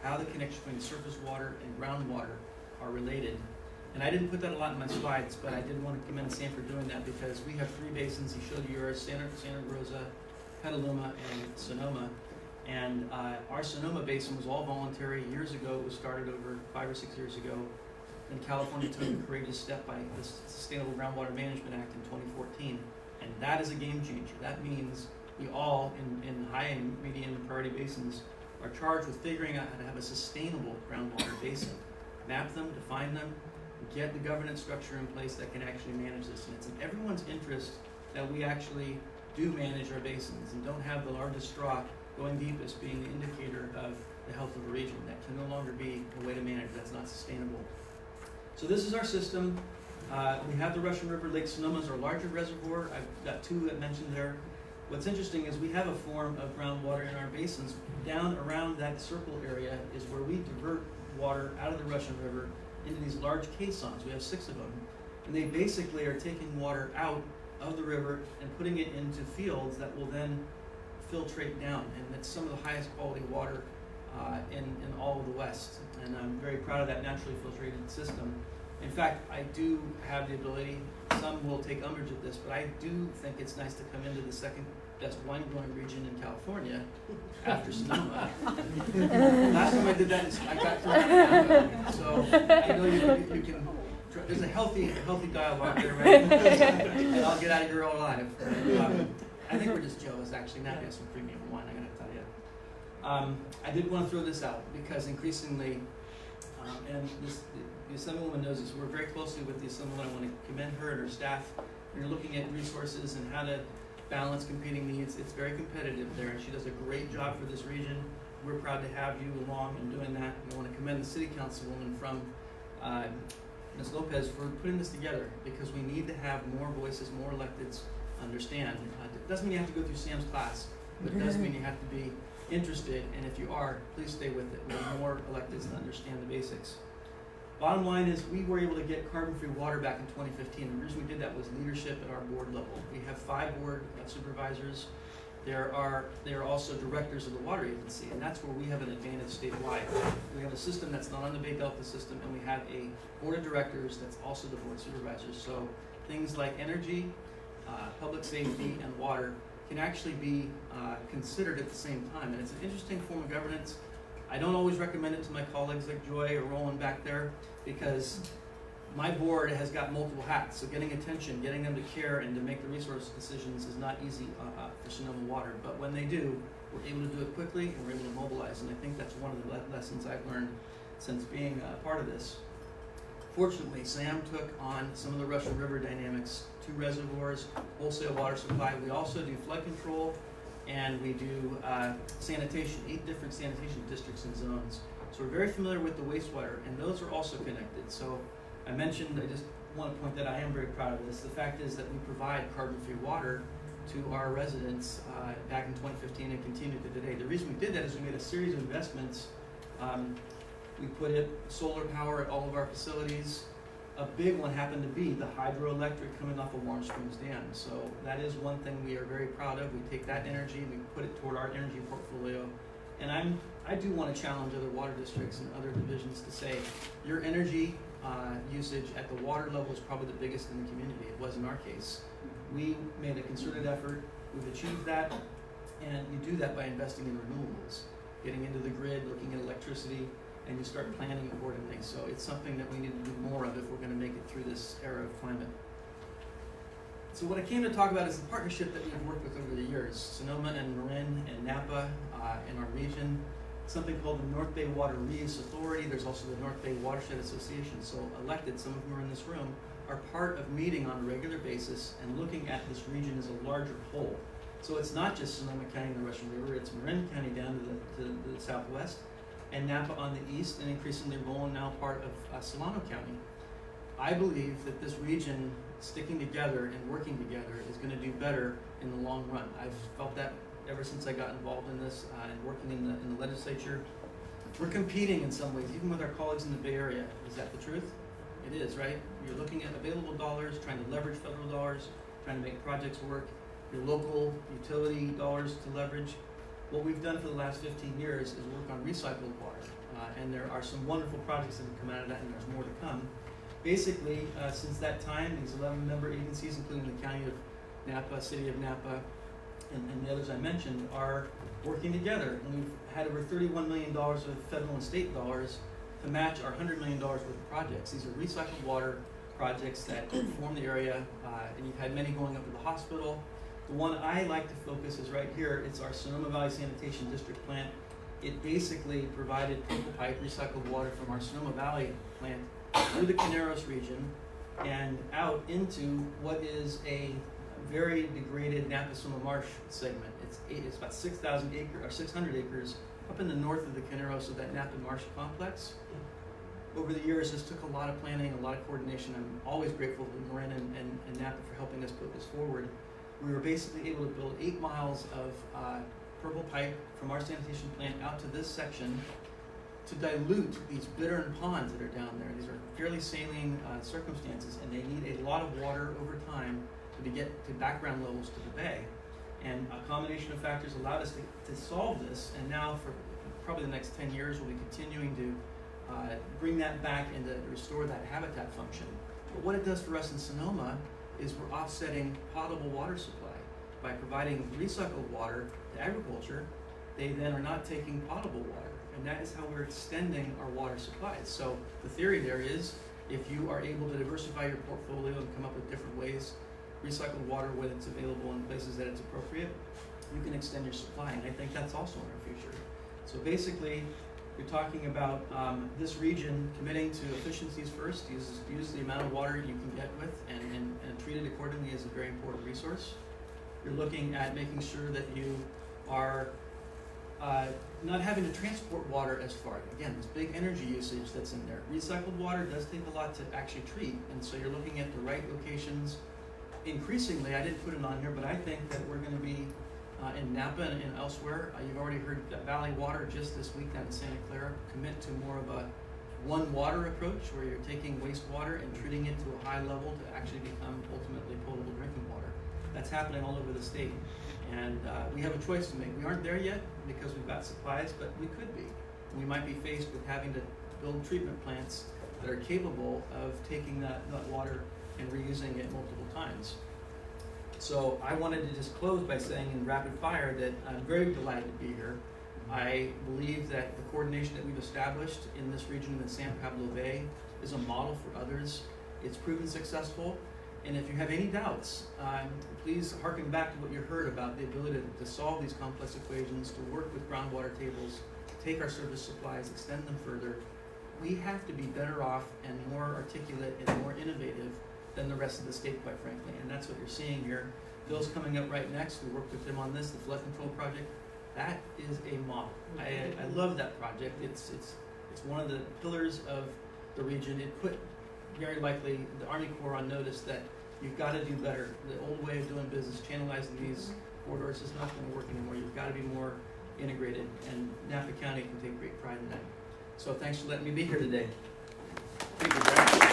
how the connection between surface water and groundwater are related. And I didn't put that a lot in my slides, but I did want to commend Sam for doing that because we have 3 basins. He showed you yours: Santa Rosa, Petaluma, and Sonoma. And our Sonoma basin was all voluntary. Years ago, it was started over 5 or 6 years ago. And California took a courageous step by the Sustainable Groundwater Management Act in 2014. And that is a game changer. That means we all, in high and medium and priority basins, are charged with figuring out how to have a sustainable groundwater basin. Map them, define them, get the governance structure in place that can actually manage this. And it's in everyone's interest that we actually do manage our basins and don't have the largest straw going deepest being the indicator of the health of a region. That can no longer be a way to manage. That's not sustainable. So this is our system. We have the Russian River. Lake Sonoma is our larger reservoir. I've got 2 that mentioned there. What's interesting is we have a form of groundwater in our basins. Down around that circle area is where we divert water out of the Russian River into these large caissons. We have 6 of them. And they basically are taking water out of the river and putting it into fields that will then filtrate down. And that's some of the highest quality water in all of the West. And I'm very proud of that naturally filtrated system. In fact, I do have the ability, some will take umbrage at this, but I do think it's nice to come into the second best wine growing region in California after Sonoma. Last time I did that, I got thrown out. So I know you can There's a healthy dialogue there, right? And I'll get out of here all alive. I think we're just jealous, actually. Now we have some premium wine, I gotta tell you. I did want to throw this out because increasingly, and the Assemblywoman knows this, we work very closely with the Assemblywoman. I want to commend her and her staff. When you're looking at resources and how to balance competing needs, it's very competitive there, and she does a great job for this region. We're proud to have you along in doing that. I want to commend the City Councilwoman from Ms. Lopez for putting this together, because we need to have more voices, more electeds understand. It doesn't mean you have to go through Sam's class, but it does mean you have to be interested, and if you are, please stay with it. We need more electeds to understand the basics. Bottom line is, we were able to get carbon-free water back in 2015. The reason we did that was leadership at our board level. We have 5 board supervisors. They are also directors of the water agency, and that's where we have an advantage statewide. We have a system that's not on the Bay Delta system, and we have a board of directors that's also the board supervisors. So things like energy, public safety, and water can actually be considered at the same time, and it's an interesting form of governance. I don't always recommend it to my colleagues like Joy or Roland back there, because my board has got multiple hats, so getting attention, getting them to care and to make the resource decisions is not easy for Sonoma Water. But when they do, we're able to do it quickly and we're able to mobilize, and I think that's one of the lessons I've learned since being part of this. Fortunately, Sam took on some of the Russian River dynamics, 2 reservoirs, wholesale water supply. We also do flood control, and we do sanitation, 8 different sanitation districts and zones. So we're very familiar with the wastewater, and those are also connected. So I mentioned, I just want to point that I am very proud of this. The fact is that we provide carbon-free water to our residents back in 2015 and continue to today. The reason we did that is we made a series of investments. We put in solar power at all of our facilities. A big one happened to be the hydroelectric coming off of Warm Springs Dam. So that is one thing we are very proud of. We take that energy, we put it toward our energy portfolio. And I do want to challenge other water districts and other divisions to say, your energy usage at the water level is probably the biggest in the community. It was in our case. We made a concerted effort, we've achieved that, and you do that by investing in renewables, getting into the grid, looking at electricity, and you start planning accordingly. So it's something that we need to do more of if we're going to make it through this era of climate. So what I came to talk about is the partnership that we've worked with over the years. Sonoma and Marin and Napa in our region, something called the North Bay Water Reuse Authority. There's also the North Bay Watershed Association. So elected, some of them are in this room, are part of meeting on a regular basis and looking at this region as a larger whole. So it's not just Sonoma County and the Russian River, it's Marin County down to the southwest, and Napa on the east, and increasingly Roland now part of Solano County. I believe that this region sticking together and working together is going to do better in the long run. I've felt that ever since I got involved in this and working in the legislature. We're competing in some ways, even with our colleagues in the Bay Area. Is that the truth? It is, right? You're looking at available dollars, trying to leverage federal dollars, trying to make projects work, your local utility dollars to leverage. What we've done for the last 15 years is work on recycled water, and there are some wonderful projects that have come out of that, and there's more to come. Basically, since that time, these 11 member agencies, including the County of Napa, City of Napa, and the others I mentioned, are working together, and we've had over $31 million of federal and state dollars to match our $100 million worth of projects. These are recycled water projects that form the area, and you've had many going up to the hospital. The one I like to focus is right here. It's our Sonoma Valley Sanitation District plant. It basically provided purple pipe recycled water from our Sonoma Valley plant through the Caneros region and out into what is a very degraded Napa-Sonoma Marsh segment. It's about 600 acres up in the north of the Caneros of that Napa Marsh complex. Over the years, this took a lot of planning, a lot of coordination. I'm always grateful to Marin and Napa for helping us put this forward. We were basically able to build 8 miles of purple pipe from our sanitation plant out to this section to dilute these bittern ponds that are down there. These are fairly saline circumstances, and they need a lot of water over time to get to background levels to the bay. And a combination of factors allowed us to solve this, and now for probably the next 10 years we'll be continuing to bring that back and to restore that habitat function. But what it does for us in Sonoma is we're offsetting potable water supply by providing recycled water to agriculture. They then are not taking potable water, and that is how we're extending our water supplies. So the theory there is If you are able to diversify your portfolio and come up with different ways, recycled water when it's available in places that it's appropriate, you can extend your supply, and I think that's also in our future. So basically, you're talking about this region committing to efficiencies first, use the amount of water you can get with and treat it accordingly as a very important resource. You're looking at making sure that you are not having to transport water as far. Again, this big energy usage that's in there. Recycled water does take a lot to actually treat, and so you're looking at the right locations. Increasingly, I didn't put it on here, but I think that we're going to be in Napa and elsewhere. You've already heard that Valley Water just this week down in Santa Clara commit to more of a one water approach, where you're taking wastewater and treating it to a high level to actually become ultimately potable drinking water. That's happening all over the state, and we have a choice to make. We aren't there yet because we've got supplies, but we could be. We might be faced with having to build treatment plants that are capable of taking that water and reusing it multiple times. So I wanted to just close by saying in rapid fire that I'm very delighted to be here. I believe that the coordination that we've established in this region in the San Pablo Bay is a model for others. It's proven successful. And if you have any doubts, please hearken back to what you heard about the ability to solve these complex equations, to work with groundwater tables, to take our surface supplies, extend them further. We have to be better off and more articulate and more innovative than the rest of the state, quite frankly, and that's what you're seeing here. Bill's coming up right next. We worked with him on this, the flood control project. That is a model. I love that project. It's one of the pillars of the region. It put very likely the Army Corps on notice that you've got to do better. The old way of doing business, channelizing these corridors, is not going to work anymore. You've got to be more integrated, and Napa County can take great pride in that. So thanks for letting me be here today. Thank you, Grant.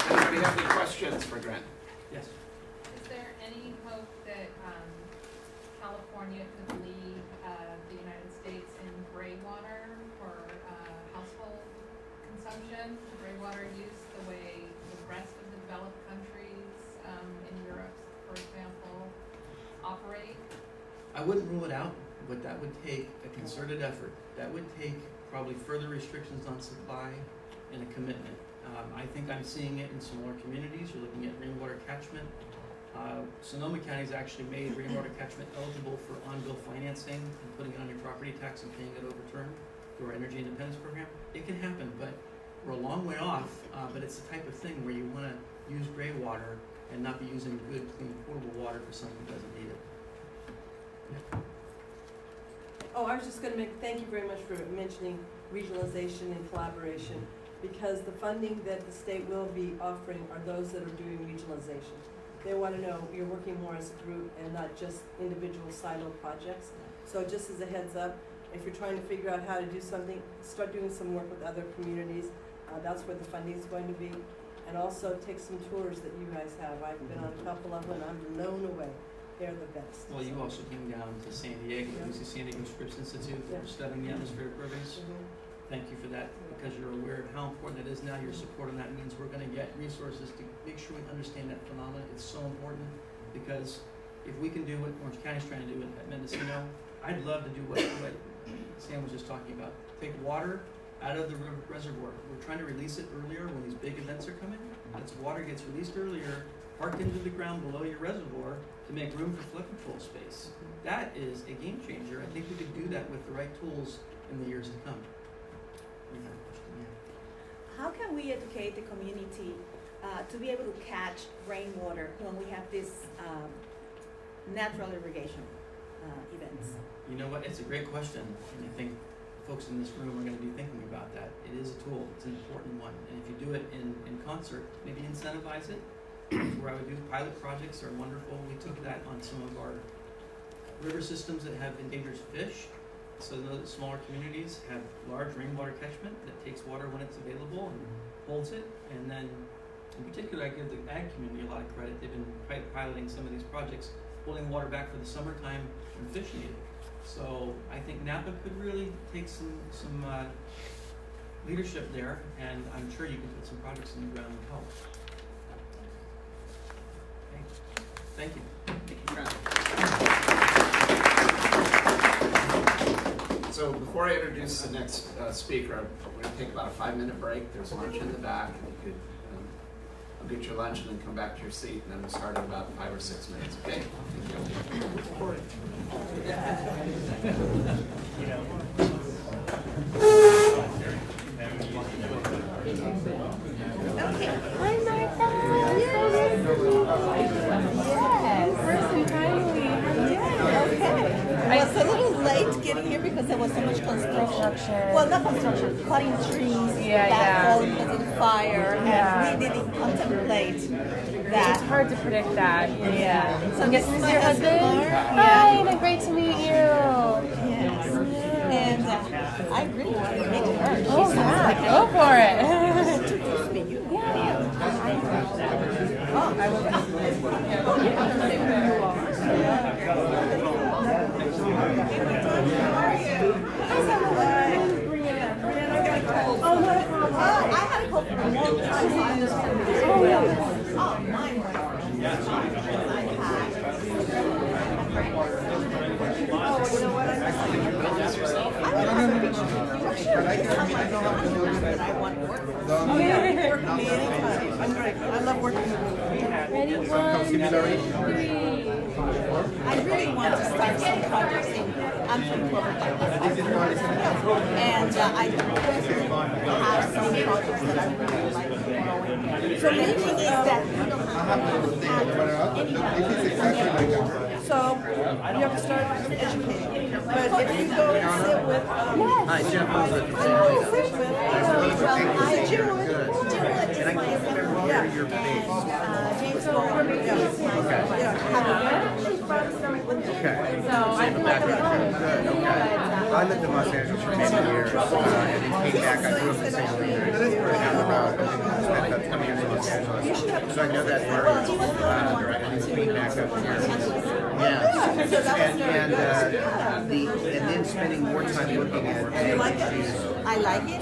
Anybody have any questions for Grant? Yes. Is there any hope that California could lead the United States in gray water for household consumption, gray water use, the way the rest of the developed countries in Europe, for example, operate? I wouldn't rule it out, but that would take a concerted effort. That would take probably further restrictions on supply and a commitment. I think I'm seeing it in smaller communities. You're looking at rainwater catchment. Sonoma County's actually made rainwater catchment eligible for on-bill financing and putting it on your property tax and paying it over term through our energy independence program. It can happen, but we're a long way off. But it's the type of thing where you want to use gray water and not be using good, clean, portable water for someone who doesn't need it. Oh, I was just going to thank you very much for mentioning regionalization and collaboration, because the funding that the state will be offering are those that are doing regionalization. They want to know you're working more as a group and not just individual silo projects. So just as a heads up, if you're trying to figure out how to do something, start doing some work with other communities. That's where the funding is going to be. And also take some tours that you guys have. I've been on a couple of them and I'm blown away. They're the best. Well, you also came down to San Diego, UC San Diego Scripps Institute, for studying the atmospheric programs. Thank you for that, because you're aware of how important it is now. Your support on that means we're going to get resources to make sure we understand that phenomenon. It's so important, because if we can do what Orange County's trying to do at Mendocino, I'd love to do what Sam was just talking about. Take water out of the reservoir. We're trying to release it earlier when these big events are coming. As water gets released earlier, parked into the ground below your reservoir to make room for flood control space. That is a game changer. I think we could do that with the right tools in the years to come. How can we educate the community to be able to catch rainwater when we have these natural irrigation events? You know what? It's a great question, and I think folks in this room are going to be thinking about that. It is a tool. It's an important one, and if you do it in concert, maybe incentivize it. Where I would do pilot projects are wonderful. We took that on some of our river systems that have endangered fish. So those smaller communities have large rainwater catchment that takes water when it's available and holds it. And then, in particular, I give the ag community a lot of credit. They've been piloting some of these projects, holding water back for the summertime when fish need it. So I think Napa could really take some leadership there, and I'm sure you can put some projects in the ground and help. Okay. Thank you. Thank you, Grant. So So before I introduce the next speaker, we're going to take about a 5-minute break. There's lunch in the back. And you could I'll get your lunch and then come back to your seat, and then we'll start in about 5 or 6 minutes. Okay? Hi, Martha. Yes. Person, finally. I was a little late getting here because there was so much construction. Well, not construction, cutting trees, falling because of the fire, and we didn't contemplate that. It's hard to predict that. Yeah. So I'm guessing this is your husband? Yeah. Hi, great to meet you. Yes. And I really want to meet her. Oh, yeah, go for it. Introduce me. You I had a call for a long time. So I just I love working with you. Ready, 1, 2, 3. I really want to start some projects I'm from Cloverton. And I have some projects that I really like going. So the thing is that we don't have any. So you have to start educating. But if you go and sit with Hi, Jeff. And I can't remember where you're based. James Goldberg is my Okay. So I can let them Good, okay. I lived in Los Angeles for many years, and then came back. I grew up in St. Louis, and spent about 20 years in Los Angeles. So I know that area, and then came back up here. Yeah, and then spending more time looking at issues. I like it.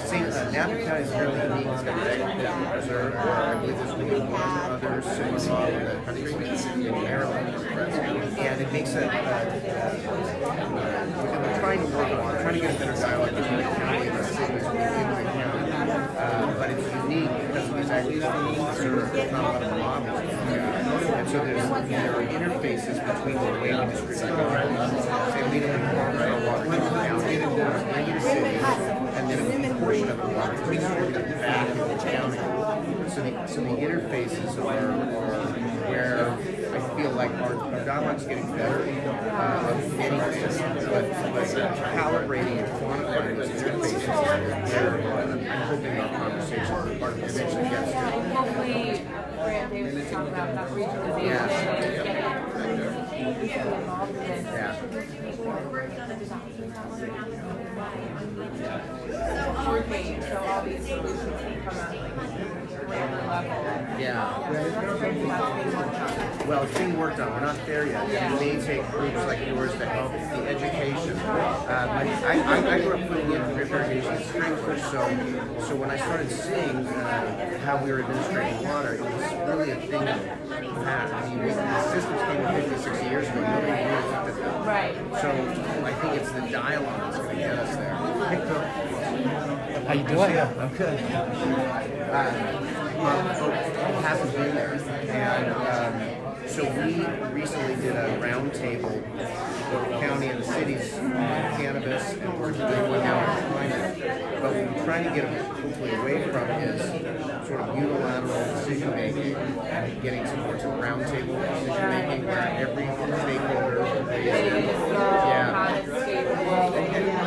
Napa County is fairly unique. It's got a national reserve. I believe there's going to be other cities in the country, in Maryland, and it makes it. We're trying to work on, trying to get a better dialogue between the county and the cities within the county. But it's unique because these ideas there's not a lot of models. And so there are interfaces between the way we distribute water, say we don't have water to the county, bring it to cities, and then a portion of the water is distributed back to the county. So the interfaces are where I feel like our dialogue's getting better of many things, but calibrating and quantifying those interfaces is where I'm hoping our conversation eventually gets to. Hopefully, Brad Davis talk about that regionalization and getting involved in it. Yeah. Working, so all these solutions can come out like grammar level. Yeah. Yeah. Well, it's being worked on. We're not there yet. Yeah. We may take groups like yours to help the education. I grew up putting in drip irrigation sprinklers, so when I started seeing how we were administrating water, it was really a thing that we had. I mean, the systems came in 50, 60 years ago. Nobody really looked at them. Right. So I think it's the dialogue that's going to get us there. How you doing? I'm good. It hasn't been there. And so we recently did a roundtable for the county and the cities on cannabis, and we're doing one now on climate. But what we're trying to get hopefully away from is sort of unilateral decision making and getting some more to roundtable decision making where every stakeholder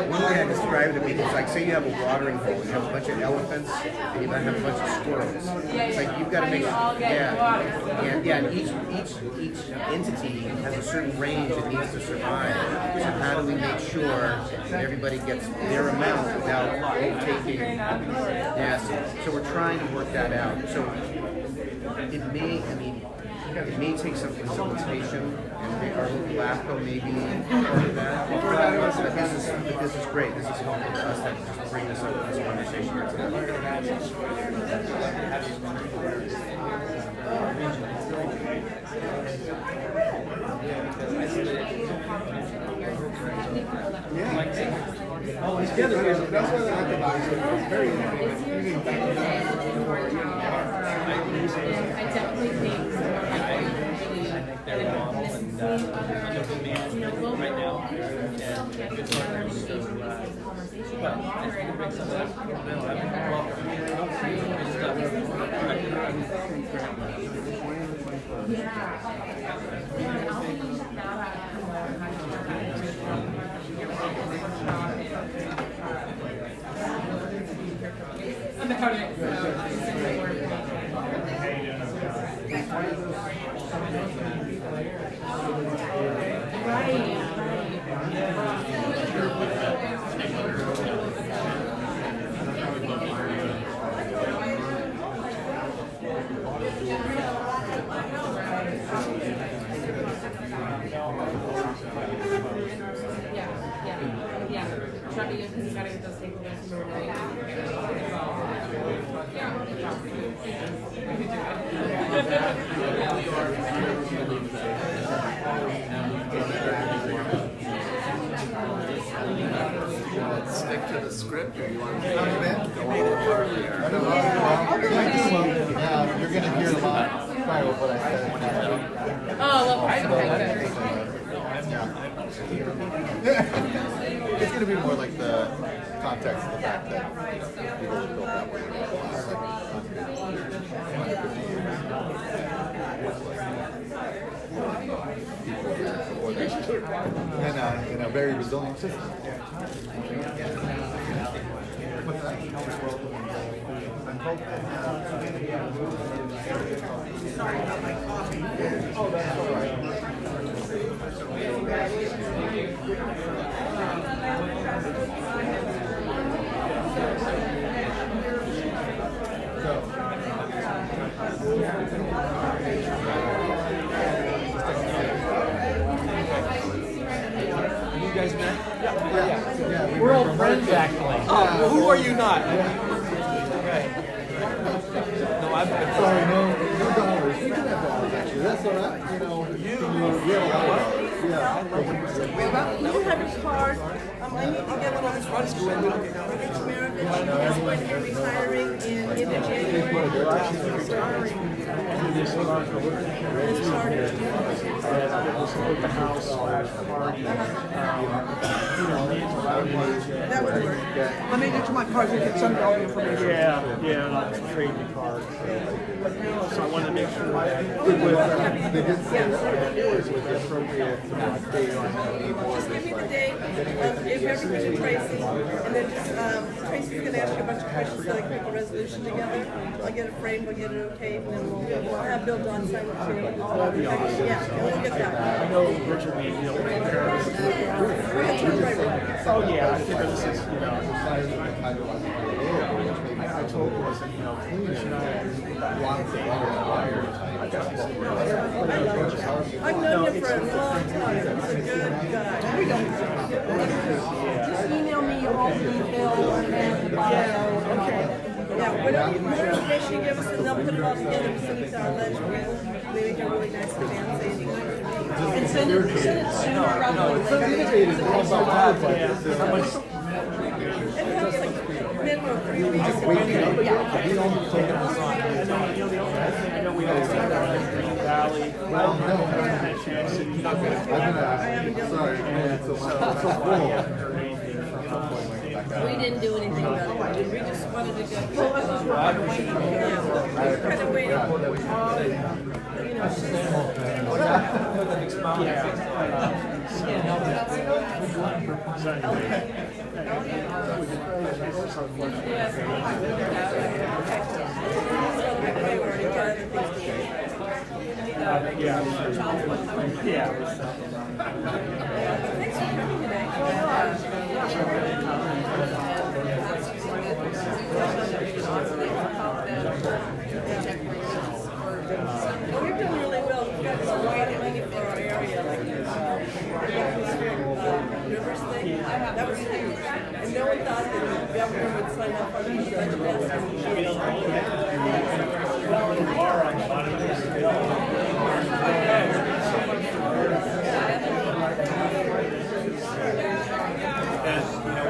one way I describe it to people is like, say you have a watering hole, you have a bunch of elephants, and you might have a bunch of squirrels. It's like you've got to make and each entity has a certain range it needs to survive. So how do we make sure that everybody gets their amount without taking? Yes. So we're trying to work that out. So it may take some facilitation, and our local LAFCO may be part of that. But this is great. This is helpful to us that just bring this up in this conversation here today. Oh, it's together. That's what I like about it. It's very This year's been I definitely think They're model and wonderful management right now and good partners. So, but if you can bring some of that, I've been welcoming good stuff. I'm a part of it. Yeah. Try to use because you gotta get those takeaways from the Let's stick to the script, or you want to go I'll go earlier? you're gonna hear a lot probably what I said. It's gonna be more like the context of the fact that people were built that way. In a very resilient system. What's that? Sorry about my coffee. Oh, that's all right. You guys met? Yeah. We're old friends, actually. Oh, well, who are you not? Right. No, I've been. Sorry, no dollars. We do have dollars, actually. That's all right. You know, we have a lot of dollars. Yeah. You don't have your card. I need to get one of those ones. That's going to be retiring in January. That would work. Let me get to my card so you can send all the information. Yeah, and I'll trade the card. So I wanted to make sure that They did say that it was appropriate to not stay on Just give me the date, if everything is pricey, and then just, Tracy's gonna ask you a bunch of questions so they can put a resolution together. I'll get it framed, we'll get it okay, and then we'll have Bill Don sign it too. Yeah, and we'll get that. I know Richard made, We're gonna turn right around. oh yeah, I figure this is, I told him, I said, clean it. I've known him for a long time, he's a good guy. Just email me your whole details and bio. Okay. Yeah, whatever information you give us, and they'll put it all together and send it to our ledger. We make a really nice demand saving. And send it sooner rather than later. It has like minimum of 3 weeks. I know we all see that in Green Valley. Well, I haven't had a chance to Sorry. We didn't do anything about it. We just wanted to go. Kind of waiting. You know, she's. We've done really well. We've got a lot of money for our area. Like rivers thing. That was huge. And no one thought that the governor would sign up on these budget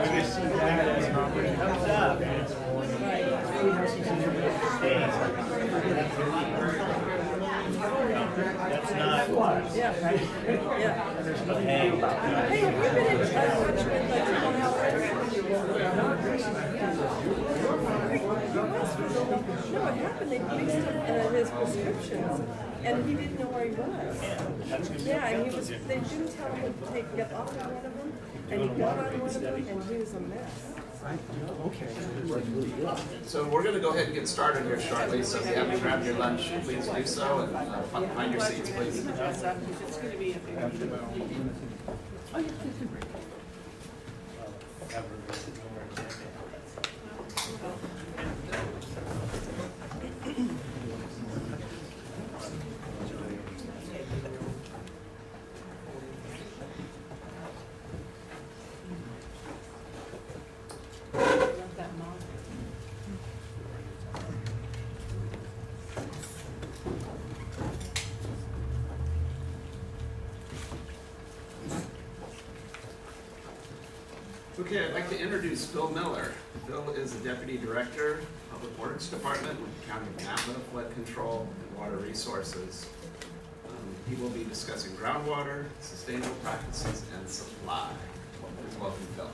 we just That's not. Yeah. Hey, have you been in touch with Triple Alfred? No, it happened. They mixed up his prescriptions, and he didn't know where he was. Yeah, and he was. They didn't tell him to get off of one of them, and he got on one of them, and he was a mess. So we're going to go ahead and get started here shortly. So if you haven't grabbed your lunch, please do so, and find your seats, please. It's going to be a big meeting. Okay, I'd like to introduce Phil Miller. Phil is the Deputy Director, Public Works Department with the County of Napa, Flood Control and Water Resources. He will be discussing groundwater, sustainable practices, and supply. Please welcome Phil.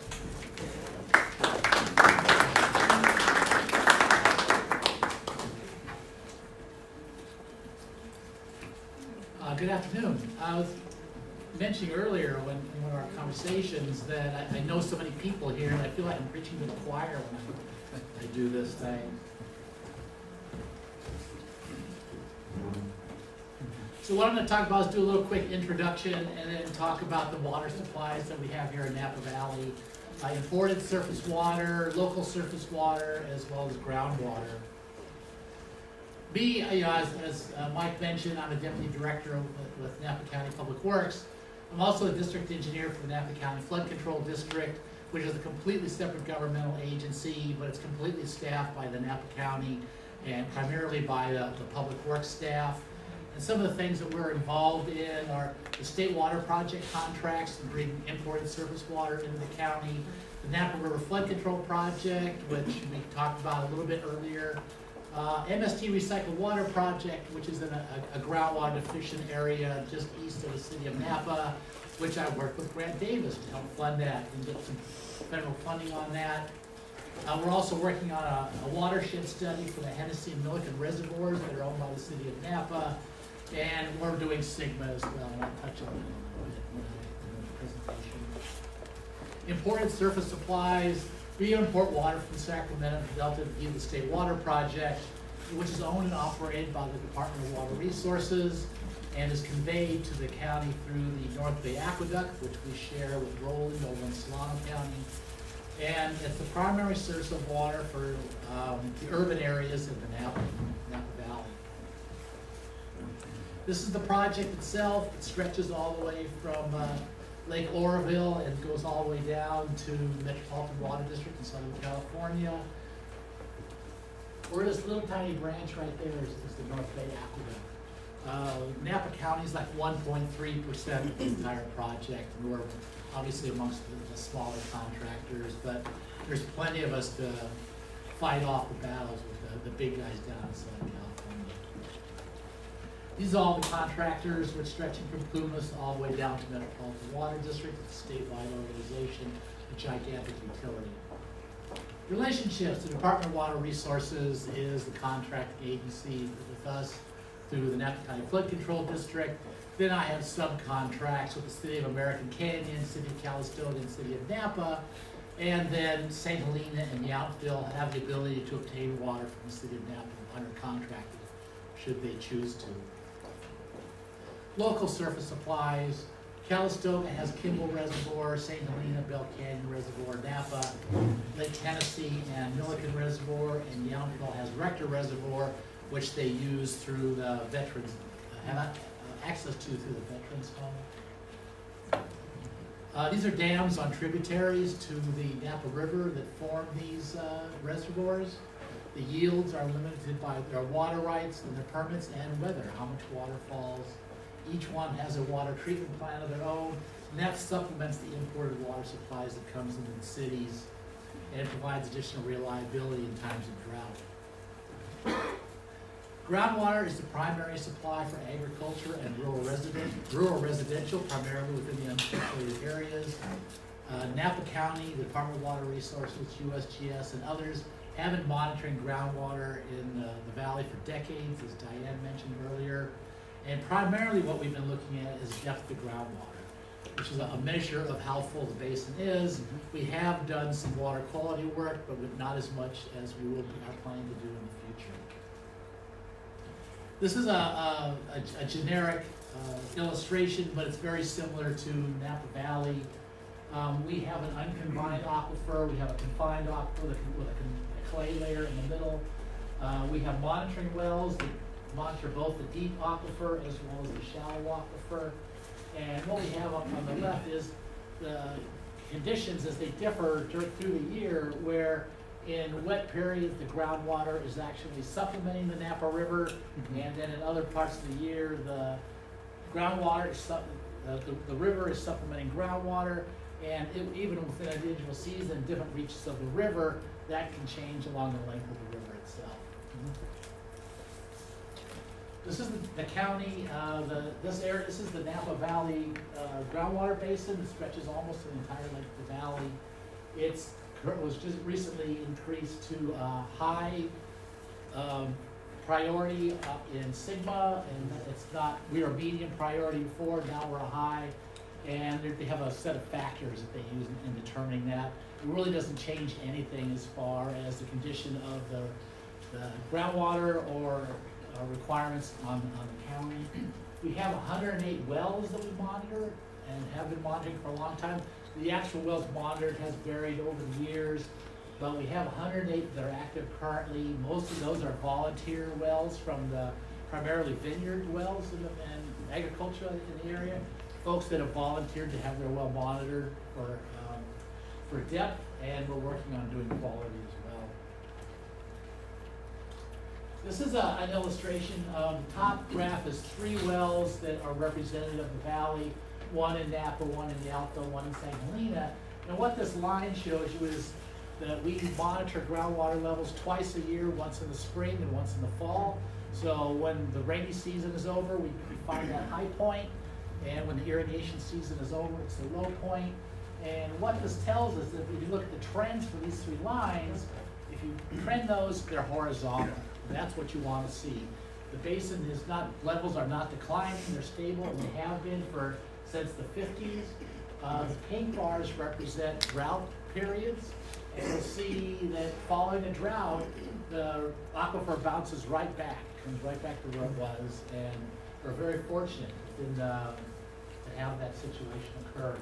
Good afternoon. I was mentioning earlier when in one of our conversations that I know so many people here, and I feel like I'm preaching to the choir when I do this thing. So what I'm going to talk about is do a little quick introduction and then talk about the water supplies that we have here in Napa Valley. Imported surface water, local surface water, as well as groundwater. Me, as Mike mentioned, I'm a Deputy Director with Napa County Public Works. I'm also a District Engineer for the Napa County Flood Control District, which is a completely separate governmental agency, but it's completely staffed by the Napa County and primarily by the Public Works staff. And some of the things that we're involved in are the state water project contracts to bring imported surface water into the county, the Napa River Flood Control Project, which we talked about a little bit earlier, MST Recycled Water Project, which is in a groundwater deficient area just east of the city of Napa, which I worked with Grant Davis to help fund that and get some federal funding on that. We're also working on a watershed study for the Hennessy and Milliken reservoirs that are owned by the city of Napa, and we're doing Sigma as well, and I'll touch on that a little bit in the presentation. Imported surface supplies. We import water from Sacramento to Delta via the State Water Project, which is owned and operated by the Department of Water Resources and is conveyed to the county through the North Bay Aqueduct, which we share with Rowland over in Solano County. And it's the primary source of water for the urban areas in the Napa Valley. This is the project itself. It stretches all the way from Lake Oroville and goes all the way down to Metropolitan Water District in Southern California. Where this little tiny branch right there is the North Bay Aqueduct. Napa County is like 1.3% of the entire project, and we're obviously amongst the smaller contractors, but there's plenty of us to fight off the battles with the big guys down in Southern California. These are all the contractors, which stretching from Pumas all the way down to Metropolitan Water District. It's a statewide organization, a gigantic utility. Relationships. The Department of Water Resources is the contracting agency with us through the Napa County Flood Control District. Then I have subcontracts with the City of American Canyon, City of Calistoga, and City of Napa. And then St. Helena and Yountville have the ability to obtain water from the City of Napa under contract should they choose to. Local surface supplies. Calistoga has Kimball Reservoir, St. Helena, Bell Canyon Reservoir, Napa, Lake Hennessy, and Milliken Reservoir, and Yountville has Rector Reservoir, which they use through the veterans, have access to through the veterans home. These are dams on tributaries to the Napa River that form these reservoirs. The yields are limited by their water rights and their permits and weather, how much water falls. Each one has a water treatment plant of their own, and that supplements the imported water supplies that comes into the cities, and it provides additional reliability in times of drought. Groundwater is the primary supply for agriculture and rural residential, primarily within the unincorporated areas. Napa County, the Department of Water Resources, USGS, and others have been monitoring groundwater in the valley for decades, as Diane mentioned earlier. And primarily what we've been looking at is depth of groundwater, which is a measure of how full the basin is. We have done some water quality work, but with not as much as we are planning to do in the future. This is a generic illustration, but it's very similar to Napa Valley. We have an unconfined aquifer, we have a confined aquifer with a clay layer in the middle. We have monitoring wells that monitor both the deep aquifer as well as the shallow aquifer. And what we have up on the left is the conditions as they differ through the year, where in wet periods the groundwater is actually supplementing the Napa River, and then in other parts of the year the groundwater is the river is supplementing groundwater, and even within an individual season, different reaches of the river that can change along the length of the river itself. This is the county, this is the Napa Valley groundwater basin. It stretches almost the entire length of the valley. It was just recently increased to high priority in Sigma, and it's not, we were medium priority before, now we're a high, and they have a set of factors that they use in determining that. It really doesn't change anything as far as the condition of the groundwater or requirements on the county. We have 108 wells that we monitor and have been monitoring for a long time. The actual wells monitored has varied over the years, but we have 108 that are active currently. Most of those are volunteer wells from the primarily vineyard wells and agriculture in the area. Folks that have volunteered to have their well monitored for depth, and we're working on doing quality as well. This is an illustration. The top graph is 3 wells that are representative of the valley, one in Napa, one in Yalta, one in St. Helena. And what this line shows you is that we monitor groundwater levels twice a year, once in the spring and once in the fall. So when the rainy season is over, we find that high point, and when the irrigation season is over, it's the low point. And what this tells us is that if you look at the trends for these 3 lines, if you trend those, they're horizontal. That's what you want to see. The basin is not, levels are not declining, they're stable, and they have been since the 50s. The pink bars represent drought periods, and you'll see that following a drought, the aquifer bounces right back, comes right back to where it was, and we're very fortunate to have that situation occur.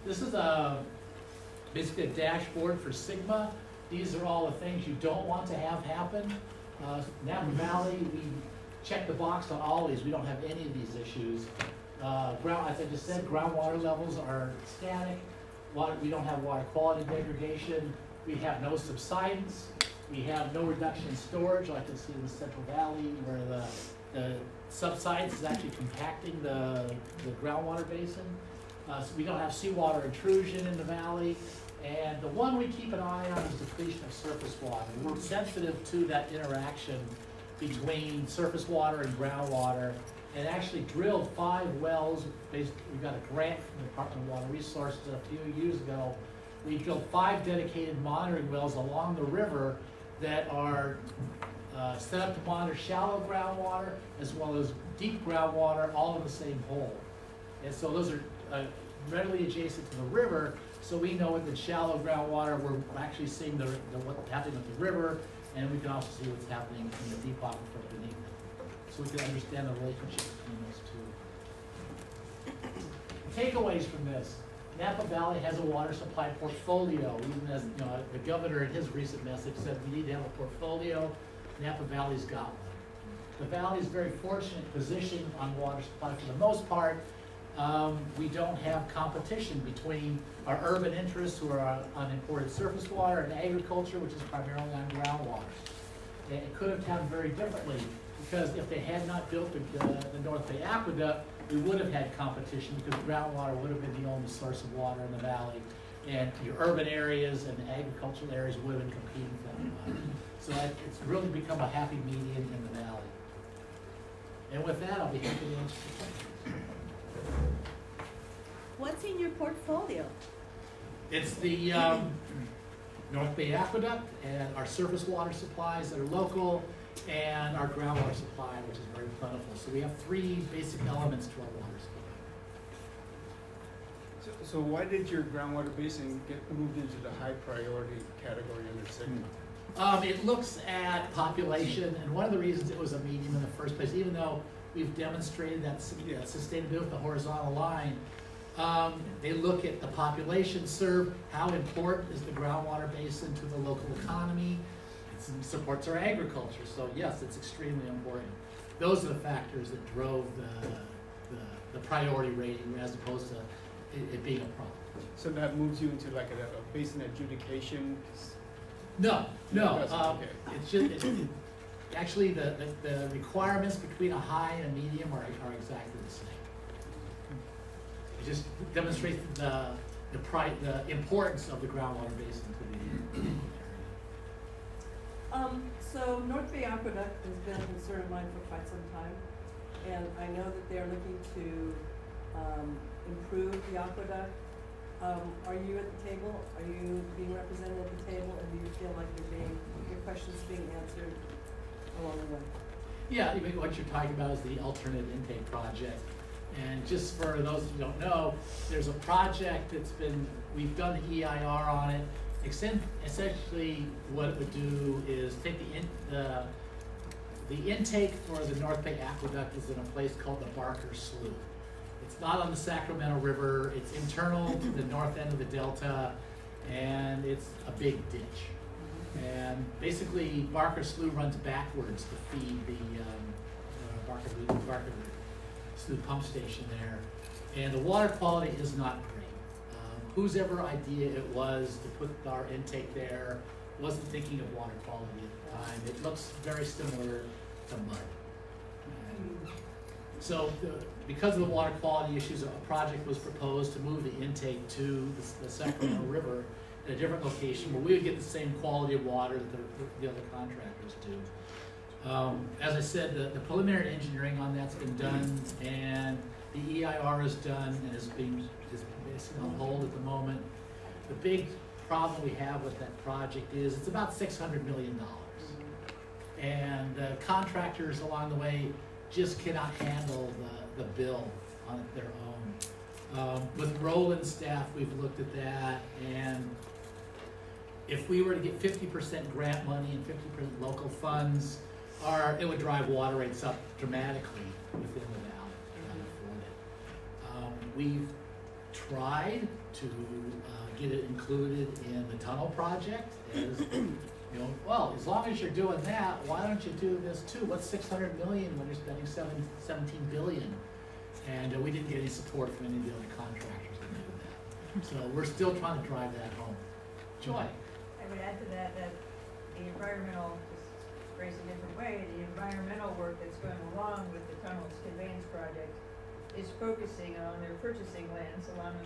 This is basically a dashboard for Sigma. These are all the things you don't want to have happen. Napa Valley, we check the box on all these. We don't have any of these issues. As I just said, groundwater levels are static. We don't have water quality degradation. We have no subsidence. We have no reduction in storage, like you'll see in the Central Valley, where the subsidence is actually compacting the groundwater basin. So we don't have seawater intrusion in the valley. And the one we keep an eye on is depletion of surface water. We're sensitive to that interaction between surface water and groundwater, and actually drilled 5 wells. We got a grant from the Department of Water Resources a few years ago. We drilled 5 dedicated monitoring wells along the river that are set up to monitor shallow groundwater as well as deep groundwater, all in the same hole. And so those are readily adjacent to the river, so we know with the shallow groundwater, we're actually seeing what's happening with the river, and we can also see what's happening in the deep aquifer beneath it. So we can understand the relationship between those 2. Takeaways from this: Napa Valley has a water supply portfolio. Even as the governor in his recent message said we need to have a portfolio, Napa Valley's got one. The valley is very fortunate position on water supply for the most part. We don't have competition between our urban interests, who are on imported surface water, and agriculture, which is primarily on groundwater. And it could have happened very differently, because if they had not built the North Bay Aqueduct, we would have had competition, because groundwater would have been the only source of water in the valley, and your urban areas and the agricultural areas would have been competing for that water. So it's really become a happy medium in the valley. And with that, I'll be happy to answer the questions. What's in your portfolio? It's the North Bay Aqueduct and our surface water supplies that are local and our groundwater supply, which is very plentiful. So we have three basic elements to our water supply. So why did your groundwater basin get moved into the high priority category under SIGMA? It looks at population, and one of the reasons it was a medium in the first place, even though we've demonstrated that sustainability with the horizontal line, they look at the population served, how important is the groundwater basin to the local economy, it supports our agriculture, so yes, it's extremely important. Those are the factors that drove the priority rating as opposed to it being a problem. So that moves you into like a basin adjudication? No, Okay. it's just, actually the requirements between a high and a medium are exactly the same. It just demonstrates the importance of the groundwater basin to the area. So North Bay Aqueduct has been a concern of mine for quite some time, and I know that they're looking to improve the aqueduct. Are you at the table? Are you being represented at the table, and do you feel like your questions being answered along the way? Yeah, I mean, what you're talking about is the alternate intake project. And just for those who don't know, there's a project we've done the EIR on it. Essentially, what it would do is take the intake for the North Bay Aqueduct is in a place called the Barker Slough. It's not on the Sacramento River, it's internal to the north end of the delta, and it's a big ditch. And basically, Barker Slough runs backwards to feed the Barker Slough pump station there. And the water quality is not great. Whose ever idea it was to put our intake there wasn't thinking of water quality at the time. It looks very similar to mud. So because of the water quality issues, a project was proposed to move the intake to the Sacramento River at a different location where we would get the same quality of water that the other contractors do. As I said, the preliminary engineering on that's been done, and the EIR is done and is basically on hold at the moment. The big problem we have with that project is it's about $600 million. And the contractors along the way just cannot handle the bill on their own. With Roland's staff, we've looked at that, and if we were to get 50% grant money and 50% local funds, it would drive water rates up dramatically within the valley. We've tried to get it included in the tunnel project as, well, as long as you're doing that, why don't you do this too? What's $600 million when you're spending $17 billion? And we didn't get any support from any of the other contractors to do that. So we're still trying to drive that home. Joy. I would add to that the environmental, just phrased a different way, the environmental work that's going along with the tunnels conveyance project is focusing on their purchasing land. Solano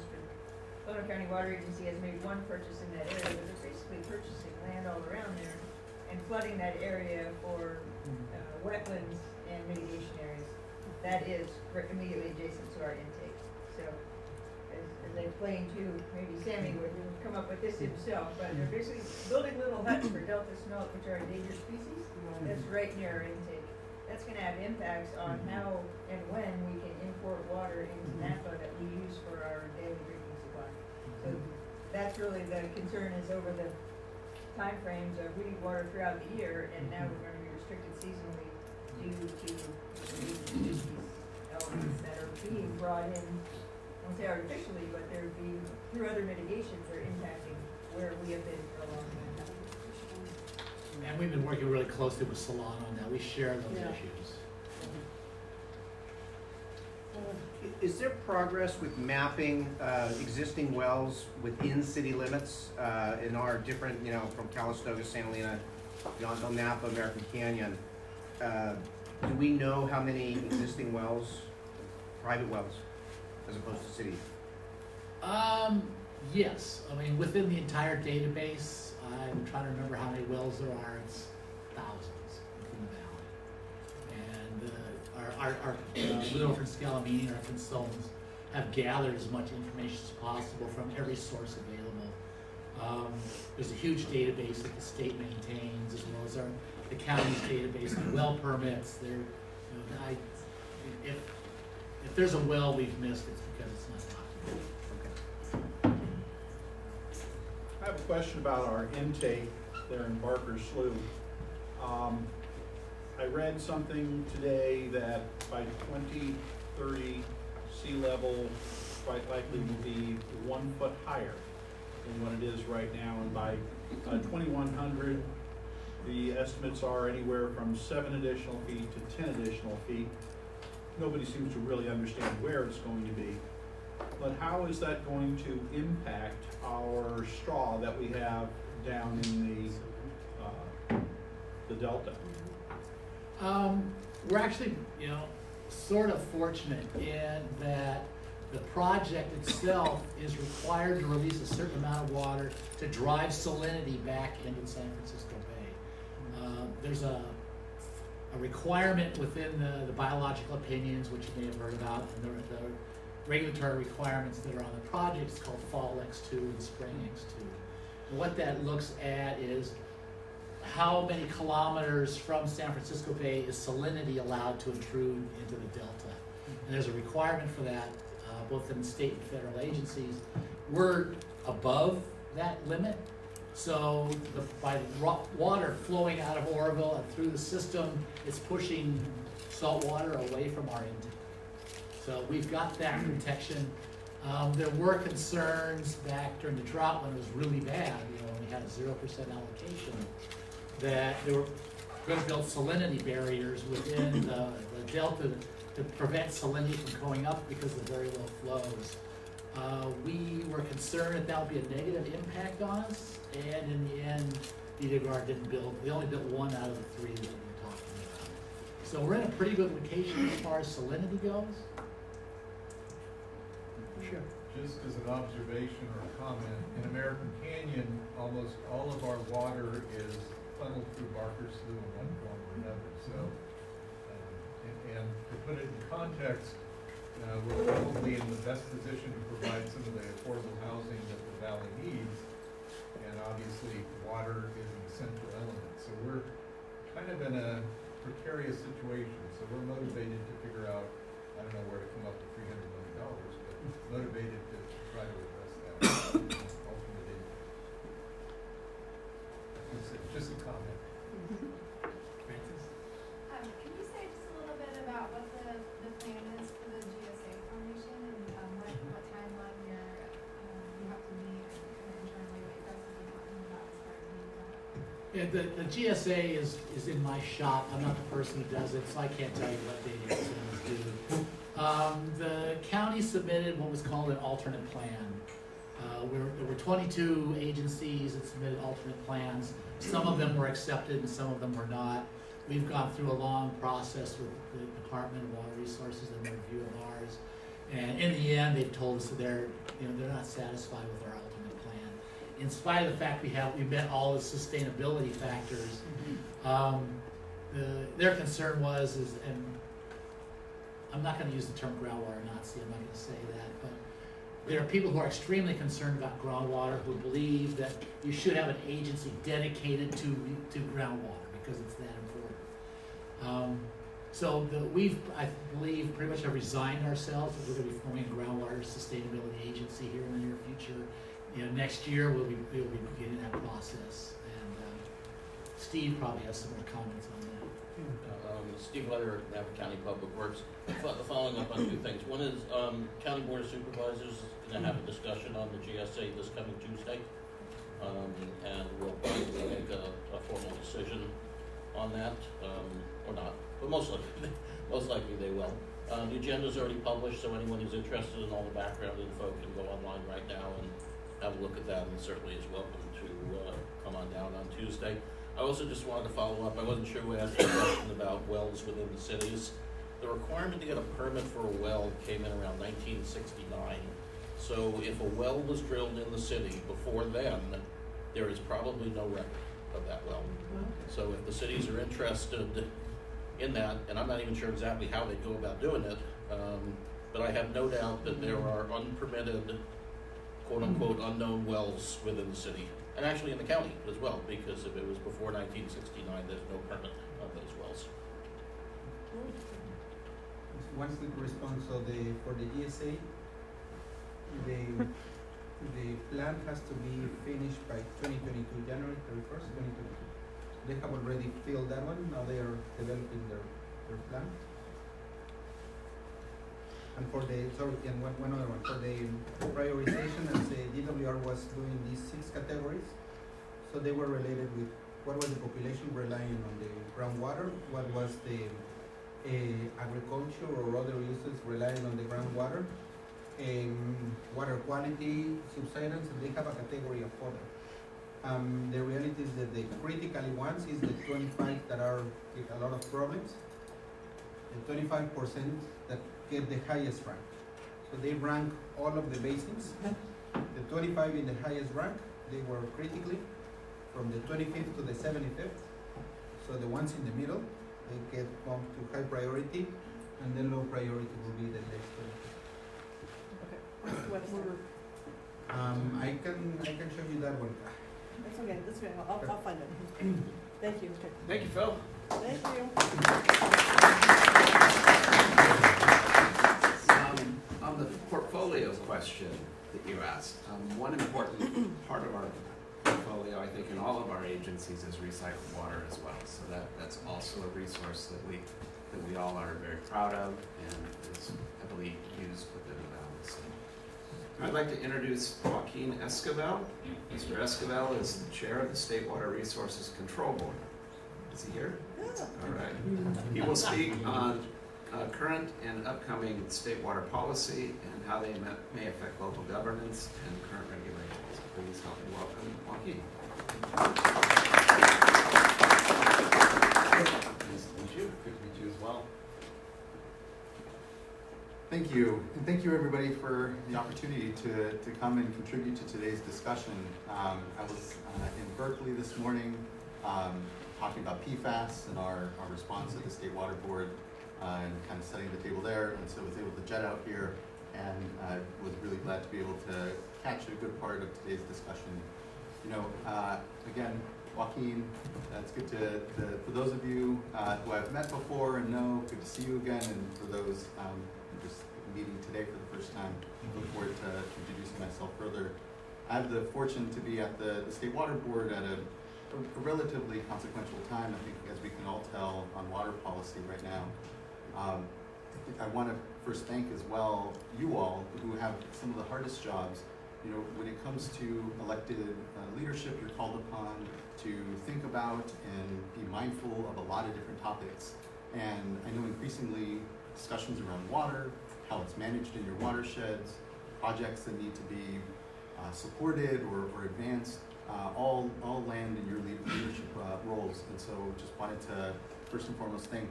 County Water Agency has made one purchase in that area, but they're basically purchasing land all around there and flooding that area for wetlands and mitigation areas. That is immediately adjacent to our intake. So, as I explained to, maybe Sammy would come up with this himself, but they're basically building little huts for Delta smelt, which are endangered species. That's right near our intake. That's gonna have impacts on how and when we can import water into Napa that we use for our daily drinking supply. So that's really the concern, is over the time frames of we need water throughout the year, and now we're gonna be restricted seasonally due to these elements that are being brought in, I won't say artificially, but they're being, through other mitigations, they're impacting where we have been for a long time. And we've been working really closely with Solano on that. We share those issues. Is there progress with mapping existing wells within city limits in our different, from Calistoga, Santa Elena, beyond Napa, American Canyon? Do we know how many existing wells, private wells, as opposed to city? Yes. I mean, within the entire database, I'm trying to remember how many wells there are. It's thousands within the valley. And our Little from Scalamini, our consultants, have gathered as much information as possible from every source available. There's a huge database that the state maintains, as well as the county's database of well permits. If there's a well we've missed, it's because it's not documented. I have a question about our intake there in Barker Slough. I read something today that by 2030, sea level quite likely will be 1 foot higher than what it is right now, and by 2100, the estimates are anywhere from 7 additional feet to 10 additional feet. Nobody seems to really understand where it's going to be. But how is that going to impact our straw that we have down in the delta? We're actually, sort of fortunate in that the project itself is required to release a certain amount of water to drive salinity back into the San Francisco Bay. There's a requirement within the biological opinions, which you may have heard about, and the regulatory requirements that are on the project is called Fall X2 and Spring X2. And what that looks at is how many kilometers from San Francisco Bay is salinity allowed to intrude into the delta. And there's a requirement for that, both in state and federal agencies. We're above that limit. So by the water flowing out of Oroville and through the system, it's pushing salt water away from our intake. So we've got that protection. There were concerns back during the drought when it was really bad, when we had a 0% allocation, that they were going to build salinity barriers within the delta to prevent salinity from going up because of the very low flows. We were concerned that would be a negative impact on us, and in the end, DDGR didn't build. They only built 1 out of the 3 that we were talking about. So we're in a pretty good location as far as salinity goes. Sure. Just as an observation or a comment, in American Canyon, almost all of our water is funneled through Barker Slough in one form or another. So, and to put it in context, we're probably in the best position to provide some of the affordable housing that the valley needs, and obviously water is an essential element. So we're kind of in a precarious situation. So we're motivated to figure out, I don't know where to come up with $300 million, but motivated to try to address that. Ultimately, it's just a comment. Francis? Can you say just a little bit about what the plan is for the GSA Foundation and what timeline you have to meet and internally what you guys have been talking about as far as meeting that? Yeah, the GSA is in my shop. I'm not the person who does it, so I can't tell you what date it's going to do. The county submitted what was called an alternate plan. There were 22 agencies that submitted alternate plans. Some of them were accepted and some of them were not. We've gone through a long process with the Department of Water Resources and their review of ours. And in the end, they've told us that they're not satisfied with our alternate plan. In spite of the fact we met all the sustainability factors, their concern was, and I'm not going to use the term groundwater Nazi, I'm not going to say that, but there are people who are extremely concerned about groundwater who believe that you should have an agency dedicated to groundwater because it's that important. So we've, I believe, pretty much have resigned ourselves that we're going to be forming a groundwater sustainability agency here in the near future. Next year we'll be beginning that process, and Steve probably has some more comments on that. Steve Leiter at Napa County Public Works. Following up on 2 things. One is County Board of Supervisors is going to have a discussion on the GSA this coming Tuesday, and we'll probably make a formal decision on that, or not, but most likely they will. The agenda's already published, so anyone who's interested in all the background info can go online right now and have a look at that, and certainly is welcome to come on down on Tuesday. I also just wanted to follow up. I wasn't sure who asked a question about wells within the cities. The requirement to get a permit for a well came in around 1969. So if a well was drilled in the city before then, there is probably no record. of that well. So if the cities are interested in that, and I'm not even sure exactly how they go about doing it, but I have no doubt that there are unpermitted, quote-unquote, unknown wells within the city, and actually in the county as well, because if it was before 1969, there's no permit on those wells. One quick response, so for the GSA, the plan has to be finished by 2022, January 31st, 2022. They have already filled that one, now they are developing their plan. And for one other one, for the prioritization, as the DWR was doing these 6 categories, so they were related with what was the population relying on the groundwater, what was the agriculture or other uses relying on the groundwater, water quality, subsidence, and they have a category of other. The reality is that the critical ones is the 25 that are with a lot of problems, the 25% that get the highest rank. So they rank all of the basins. The 25 in the highest rank, they were critically, from the 25th to the 75th. So the ones in the middle, they get bumped to high priority, and then low priority will be the next one. I can show you that one. That's okay, that's okay, I'll find it. Thank you. Thank you, Phil. Thank you. On the portfolio question that you asked, one important part of our portfolio, I think, in all of our agencies is recycled water as well. So that's also a resource that we all are very proud of and is heavily used within the valley. So I'd like to introduce Joaquin Esquivel. Mr. Esquivel is the chair of the State Water Resources Control Board. Is he here? Yeah. All right. He will speak on current and upcoming state water policy and how they may affect local governance and current regulations. Please help me welcome Joaquin. Nice to meet you. Good to meet you as well. Thank you, and thank you everybody for the opportunity to come and contribute to today's discussion. I was in Berkeley this morning talking about PFAS and our response at the State Water Board and kind of setting the table there, and so I was able to jet out here and was really glad to be able to catch a good part of today's discussion. You know, again, Joaquin, it's good to for those of you who I've met before and know, good to see you again, and for those just meeting today for the first time, look forward to introducing myself further. I have the fortune to be at the State Water Board at a relatively consequential time, I think, as we can all tell, on water policy right now. I want to first thank as well you all who have some of the hardest jobs. You know, when it comes to elected leadership, you're called upon to think about and be mindful of a lot of different topics. And I know increasingly discussions around water, how it's managed in your watersheds, projects that need to be supported or advanced, all land in your leadership roles. And so just wanted to first and foremost thank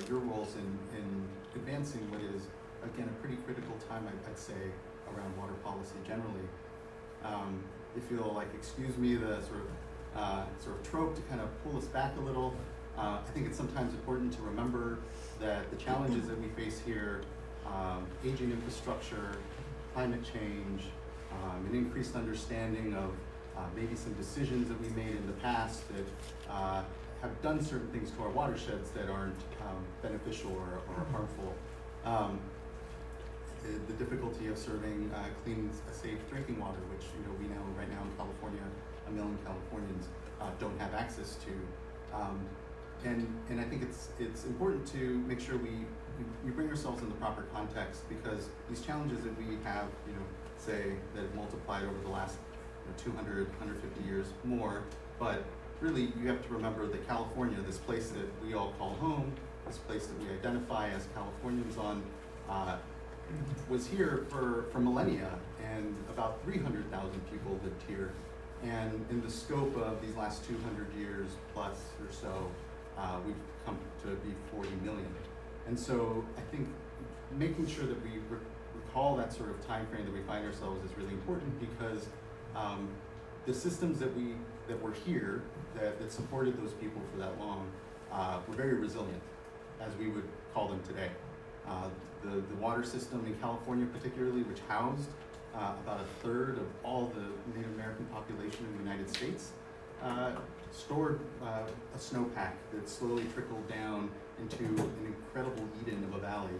your roles in advancing what is, again, a pretty critical time, I'd say, around water policy generally. If you'll excuse me, the sort of trope to kind of pull us back a little, I think it's sometimes important to remember that the challenges that we face here, aging infrastructure, climate change, an increased understanding of maybe some decisions that we made in the past that have done certain things to our watersheds that aren't beneficial or harmful. The difficulty of serving clean, safe drinking water, which we know right now in California, 1 million Californians don't have access to, and I think it's important to make sure we bring ourselves in the proper context, because these challenges that we have, say that have multiplied over the last 200, 150 years more, but really you have to remember that California, this place that we all call home, this place that we identify as Californians on, was here for millennia, and about 300,000 people lived here. And in the scope of these last 200 years plus or so, we've come to be 40 million. And so I think making sure that we recall that sort of time frame that we find ourselves is really important, because the systems that we that were here, that supported those people for that long, were very resilient, as we would call them today. The water system in California particularly, which housed about a third of all the Native American population in the United States, stored a snowpack that slowly trickled down into an incredible Eden of a valley.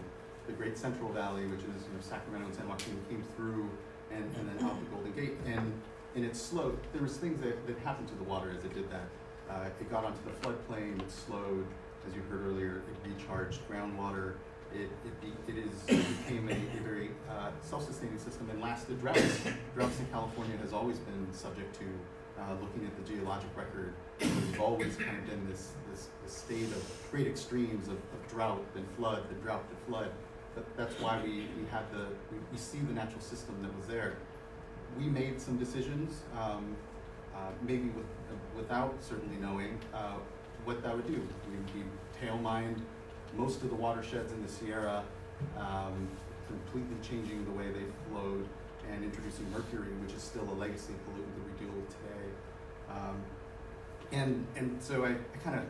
The Great Central Valley, which is Sacramento and San Joaquin, came through and then out the Golden Gate. And in its slope, there was things that happened to the water as it did that. It got onto the floodplain, it slowed, as you heard earlier, it recharged groundwater. It became a very self-sustaining system and lasted droughts. Droughts in California has always been subject to looking at the geologic record. There's always kind of been this state of great extremes of drought and flood, and drought and flood. But that's why we see the natural system that was there. We made some decisions, maybe without certainly knowing what that would do. We tail mined most of the watersheds in the Sierra, completely changing the way they flowed and introducing mercury, which is still a legacy pollutant that we deal with today. And so I kind of,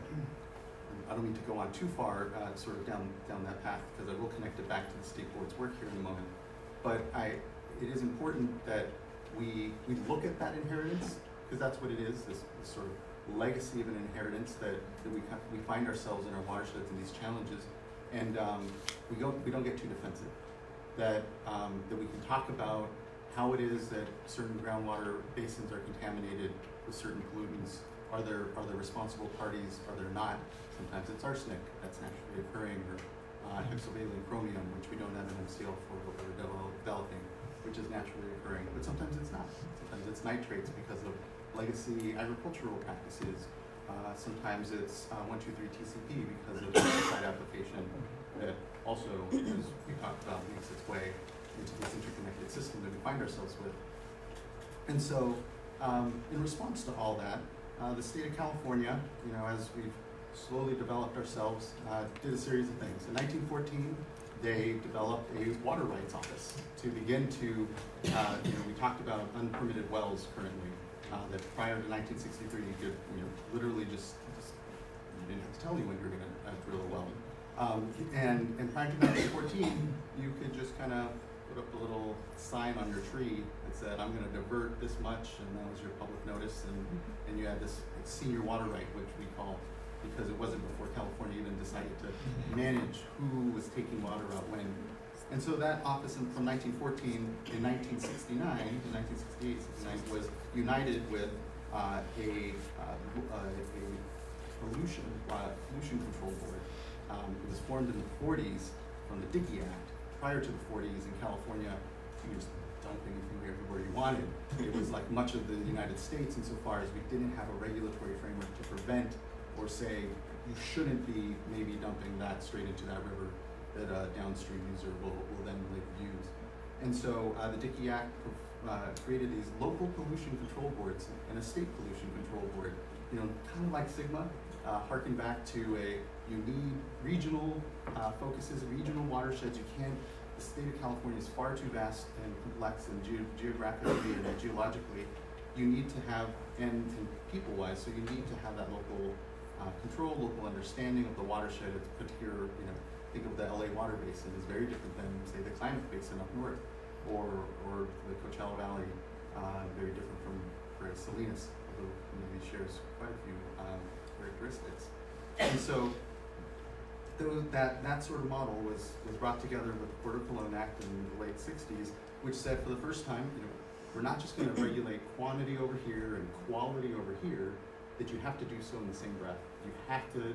I don't mean to go on too far sort of down that path, because I will connect it back to the state board's work here in a moment. But it is important that we look at that inheritance, because that's what it is, this sort of legacy of an inheritance that we find ourselves in our watersheds and these challenges, and we don't get too defensive. That we can talk about how it is that certain groundwater basins are contaminated with certain pollutants. Are there responsible parties? Are there not? Sometimes it's arsenic that's naturally occurring, or hexavalent chromium, which we don't have an MCL for, but we're developing, which is naturally occurring. But sometimes it's not. Sometimes it's nitrates because of legacy agricultural practices. Sometimes it's 1,2,3-TCP because of pesticide application that also, as we talked about, makes its way into this interconnected system that we find ourselves with. And so, in response to all that, the state of California, as we've slowly developed ourselves, did a series of things. In 1914, they developed a water rights office to begin to, we talked about unpermitted wells currently, that prior to 1963, you could, literally just you didn't have to tell anyone you were going to drill a well. And prior to 1914, you could just kind of put up a little sign on your tree that said, I'm going to divert this much, and that was your public notice, and you had this senior water right, which we call, because it wasn't before California even decided to manage who was taking water out when. And so that office from 1914 in 1969, in 1968, 69, was united with a pollution control board. It was formed in the 40s from the Dickey Act. Prior to the 40s in California, you could just dump anything everywhere you wanted. It was like much of the United States insofar as we didn't have a regulatory framework to prevent or say you shouldn't be maybe dumping that straight into that river that a downstream user will then later use. And so the Dickey Act created these local pollution control boards and a state pollution control board, kind of like SGMA, harken back to you need regional focuses, regional watersheds. The state of California is far too vast and complex and geographically and geologically. You need to have, and people-wise, so you need to have that local control, local understanding of the watershed. It's particular, think of the LA water basin is very different than, say, the Klamath Basin up north, or the Coachella Valley, very different from Salinas, although maybe shares quite a few characteristics. And so that sort of model was brought together with the Port of Cologne Act in the late 60s, which said for the first time, we're not just going to regulate quantity over here and quality over here, that you have to do so in the same breath. You have to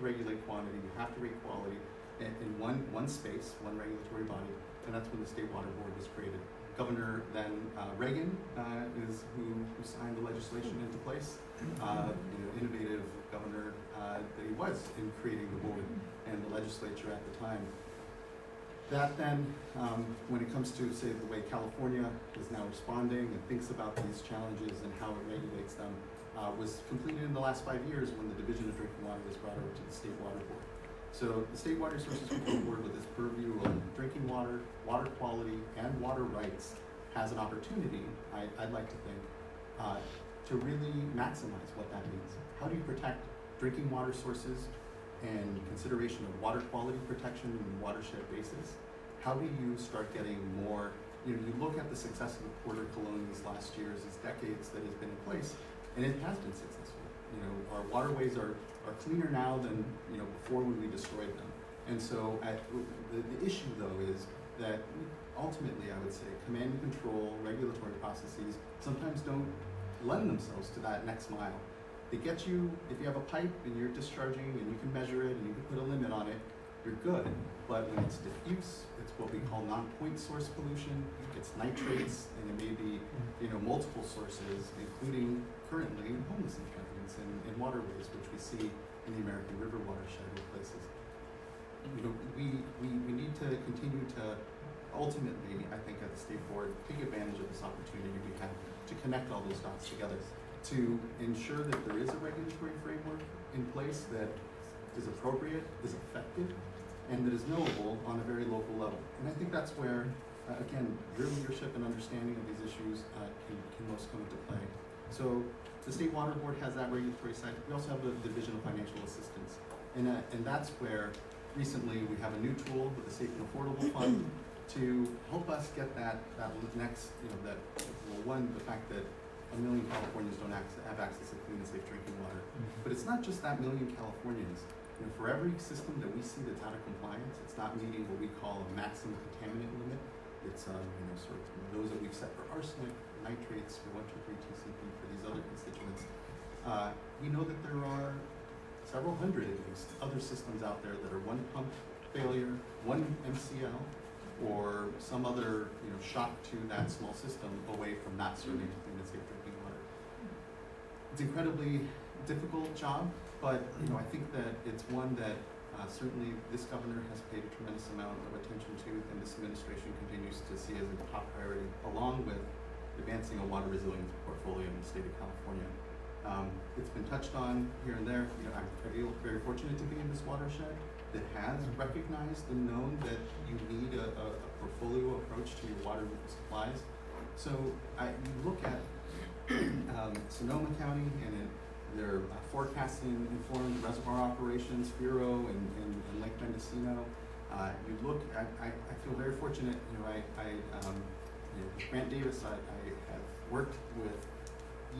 regulate quantity, you have to rate quality in one space, one regulatory body, and that's when the State Water Board was created. Governor then Reagan is who signed the legislation into place. Innovative governor that he was in creating the board and the legislature at the time. That then, when it comes to, say, the way California is now responding and thinks about these challenges and how it regulates them, was completed in the last 5 years when the Division of Drinking Water was brought over to the State Water Board. So the State Water Resources Control Board, with its purview of drinking water, water quality, and water rights, has an opportunity, I'd like to think, to really maximize what that means. How do you protect drinking water sources and consideration of water quality protection in a watershed basis? How do you start getting more, you look at the success of the Port of Cologne these last years, these decades that has been in place, and it has been successful. Our waterways are cleaner now than, before when we destroyed them. And so the issue though is that ultimately I would say command and control, regulatory processes sometimes don't lend themselves to that next mile. They get you, if you have a pipe and you're discharging and you can measure it and you can put a limit on it, you're good. But when it's diffuse, it's what we call non-point source pollution, it's nitrates, and it may be, multiple sources, including currently homeless encampments and waterways, which we see in the American River watershed with places. We need to continue to ultimately, I think at the state board, take advantage of this opportunity we have to connect all those dots together, to ensure that there is a regulatory framework in place that is appropriate, is effective, and that is knowable on a very local level. And I think that's where, again, your leadership and understanding of these issues can most come into play. So the State Water Board has that regulatory side. We also have the Division of Financial Assistance. And that's where recently we have a new tool with the Safe and Affordable Fund to help us get that next, the fact that 1 million Californians don't have access to clean and safe drinking water. But it's not just that 1 million Californians. For every system that we see that's out of compliance, it's not meeting what we call a maximum contaminant limit. It's sort of those that we've set for arsenic, nitrates, for 123 TCP, for these other constituents. We know that there are several hundred at least other systems out there that are one pump failure, one MCL, or some other shock to that small system away from not serving clean and safe drinking water. It's an incredibly difficult job, but I think that it's one that certainly this governor has paid a tremendous amount of attention to, and this administration continues to see as a top priority, along with advancing a water resilience portfolio in the state of California. It's been touched on here and there. I feel very fortunate to be in this watershed that has recognized and known that you need a portfolio approach to your water supplies. So you look at Sonoma County and their forecasting informed reservoir operations, FIRO and Lake Mendocino. You look, I feel very fortunate, with Grant Davis, I have worked with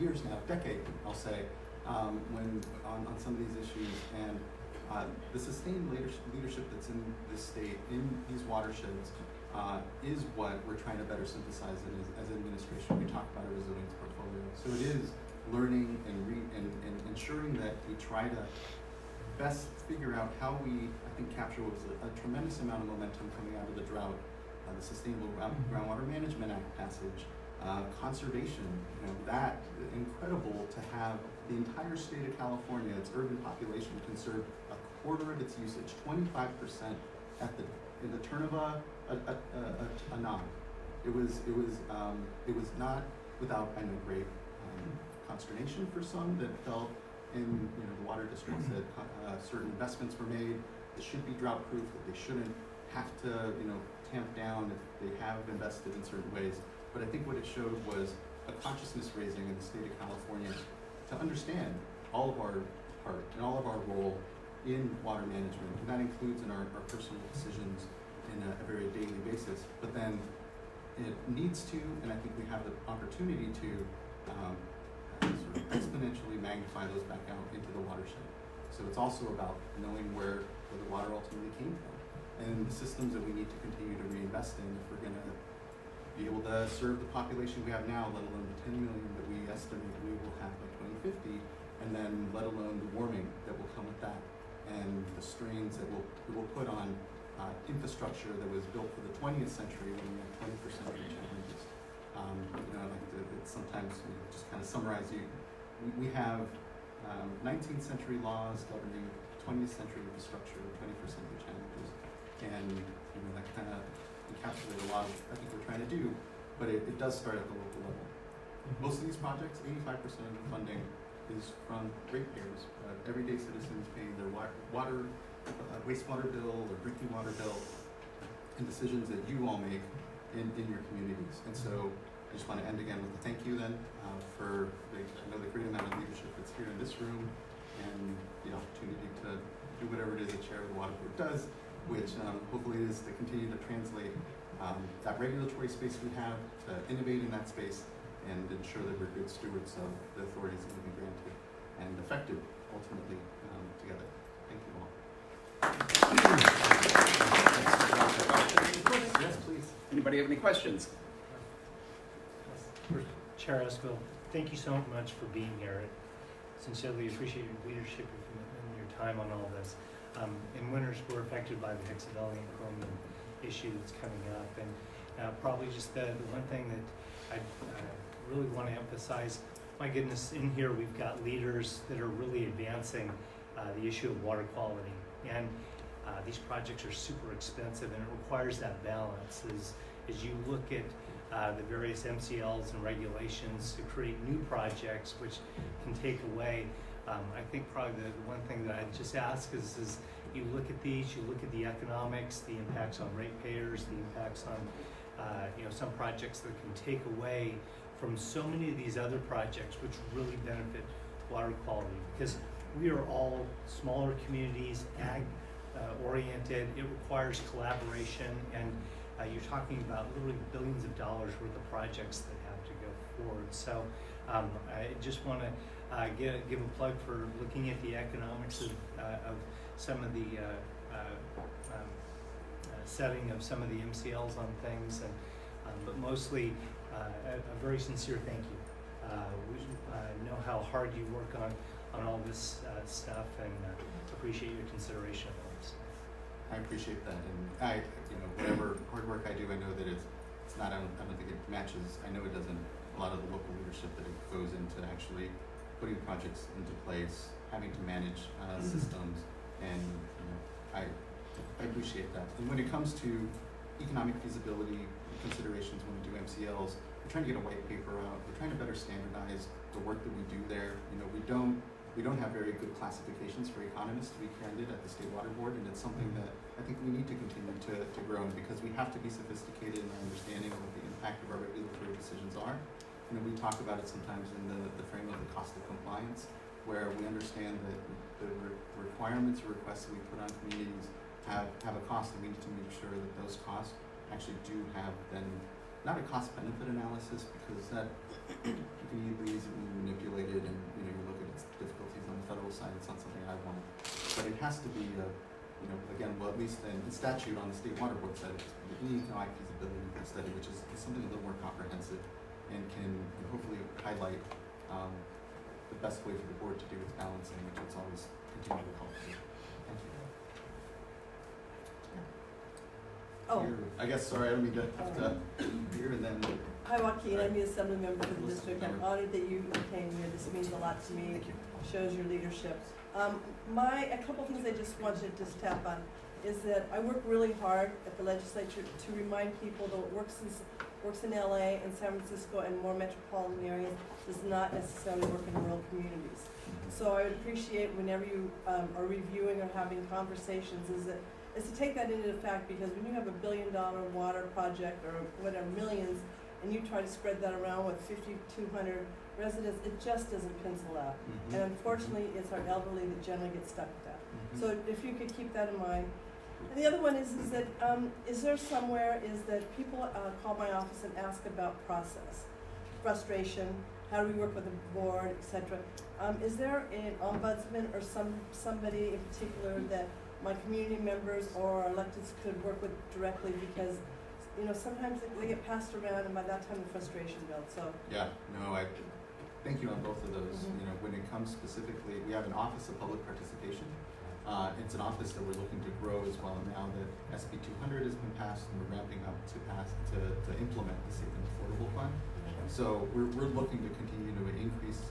years now, decade, I'll say, when on some of these issues, and the sustained leadership that's in this state, in these watersheds, is what we're trying to better synthesize as an administration. We talk about a resilience portfolio. So it is learning and ensuring that we try to best figure out how we, I think, capture what was a tremendous amount of momentum coming out of the drought, the Sustainable Groundwater Management Act passage, conservation, that incredible to have the entire state of California, its urban population conserve a quarter of its usage, 25% in the turn of a knob. It was not without, I know, great consternation for some that felt in the water districts that certain investments were made that should be drought proof, that they shouldn't have to tamp down if they have invested in certain ways. But I think what it showed was a consciousness raising in the state of California to understand all of our part and all of our role in water management, and that includes in our personal decisions in a very daily basis. But then it needs to, and I think we have the opportunity to sort of exponentially magnify those back out into the watershed. So it's also about knowing where the water ultimately came from, and the systems that we need to continue to reinvest in if we're going to be able to serve the population we have now, let alone the 10 million that we estimate we will have by 2050, and then let alone the warming that will come with that, and the strains that will put on infrastructure that was built for the 20th century when we had 21st century challenges. Sometimes we just kind of summarize we have 19th century laws governing 20th century infrastructure, 21st century challenges, and that kind of encapsulates a lot of I think we're trying to do, but it does start at the local level. Most of these projects, 85% of the funding is from ratepayers, everyday citizens paying their water, wastewater bill or drinking water bill, and decisions that you all make in your communities. And so I just want to end again with a thank you then for I know the great amount of leadership that's here in this room and the opportunity to do whatever it is the chair of the water board does, which hopefully is to continue to translate that regulatory space we have, to innovate in that space, and ensure that we're good stewards of the authorities that we've been granted and effective ultimately together. Thank you all. Yes, please. Anybody have any questions? Chair Esco, thank you so much for being here. I sincerely appreciate your leadership and your time on all this. In winters, we're affected by the hexavalent chromium issue that's coming up, and probably just the one thing that I really want to emphasize. My goodness, in here we've got leaders that are really advancing the issue of water quality, and these projects are super expensive, and it requires that balance as you look at the various MCLs and regulations to create new projects which can take away. I think probably the one thing that I'd just ask is you look at these, you look at the economics, the impacts on ratepayers, the impacts on some projects that can take away from so many of these other projects which really benefit water quality, because we are all smaller communities, ag oriented. It requires collaboration, and you're talking about literally billions of dollars worth of projects that have to go forward. So I just want to give a plug for looking at the economics of some of the setting of some of the MCLs on things, and but mostly a very sincere thank you. We know how hard you work on all this stuff, and appreciate your consideration of this. I appreciate that, and whatever hard work I do, I know that it's not. I don't think it matches. I know it doesn't. A lot of the local leadership that it goes into actually putting projects into place, having to manage systems, and I appreciate that. And when it comes to economic feasibility considerations when we do MCLs, we're trying to get a white paper out. We're trying to better standardize the work that we do there. We don't have very good classifications for economists, to be candid, at the State Water Board, and it's something that I think we need to continue to grow in, because we have to be sophisticated in our understanding of what the impact of our regulatory decisions are. We talk about it sometimes in the frame of the cost of compliance, where we understand that the requirements or requests that we put on communities have a cost, and we need to make sure that those costs actually do have then not a cost benefit analysis, because that you can easily manipulate it, and you look at its difficulties on the federal side. It's not something I want, but it has to be again, well, at least in statute on the State Water Board side, the economic feasibility study, which is something a little more comprehensive and can hopefully highlight the best way for the board to do its balancing, which it's always continue to call for. Thank you. Oh. I guess, sorry, I don't mean to have to here and then. Hi, Joaquin. I'm the Assembly Member for the district. I'm honored that you came here. This means a lot to me. Thank you. Shows your leadership. A couple things I just wanted to just tap on is that I work really hard at the legislature to remind people that what works in LA and San Francisco and more metropolitan areas does not necessarily work in rural communities. So I would appreciate whenever you are reviewing or having conversations is to take that into fact, because when you have $1 billion water project or whatever, millions, and you try to spread that around with 5,200 residents, it just doesn't pencil out. And unfortunately, it's our elderly that generally get stuck with that. So if you could keep that in mind. And the other one is that is there somewhere is that people call my office and ask about process, frustration, how do we work with the board, etc. Is there an ombudsman or somebody in particular that my community members or electeds could work with directly, because sometimes they get passed around, and by that time the frustration builds. So I thank you on both of those. When it comes specifically, we have an Office of Public Participation. It's an office that we're looking to grow as well. Now that SB 200 has been passed, and we're ramping up to implement the Safe and Affordable Fund. So we're looking to continue to increase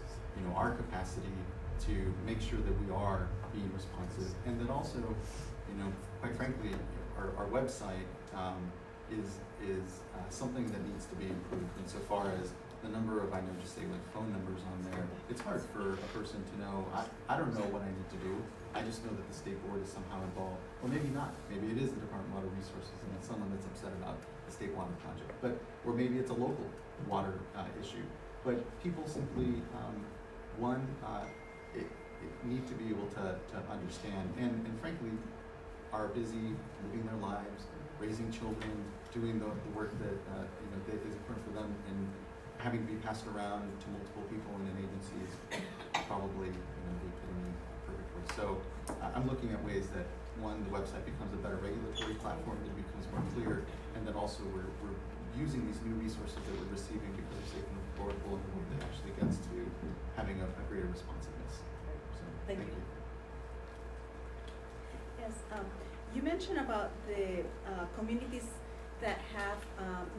our capacity to make sure that we are being responsive, and that also, quite frankly, our website is something that needs to be improved. And so far as the number of, I know, just say like phone numbers on there, it's hard for a person to know. I don't know what I need to do. I just know that the state board is somehow involved, or maybe not. Maybe it is the Department of Water Resources, and it's someone that's upset about the state water project, or maybe it's a local water issue. But people simply, need to be able to understand, and frankly, are busy living their lives, raising children, doing the work that that is important for them, and having to be passed around to multiple people in an agency is probably the epitome of perfect work. So I'm looking at ways that one, the website becomes a better regulatory platform, that becomes more clear, and that also we're using these new resources that we're receiving because they're safe and affordable, and the work that actually gets to having a greater responsiveness. So thank you. Yes, you mentioned about the communities that have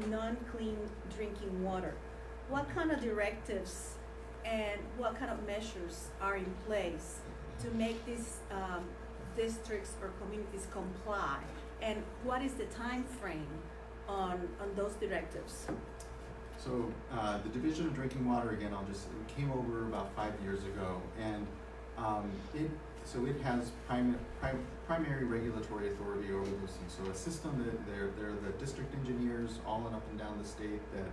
non-clean drinking water. What kind of directives and what kind of measures are in place to make these districts or communities comply? And what is the time frame on those directives? So the Division of Drinking Water, again, it came over about 5 years ago, and it has primary regulatory authority over those things. So a system that they're the district engineers all and up and down the state that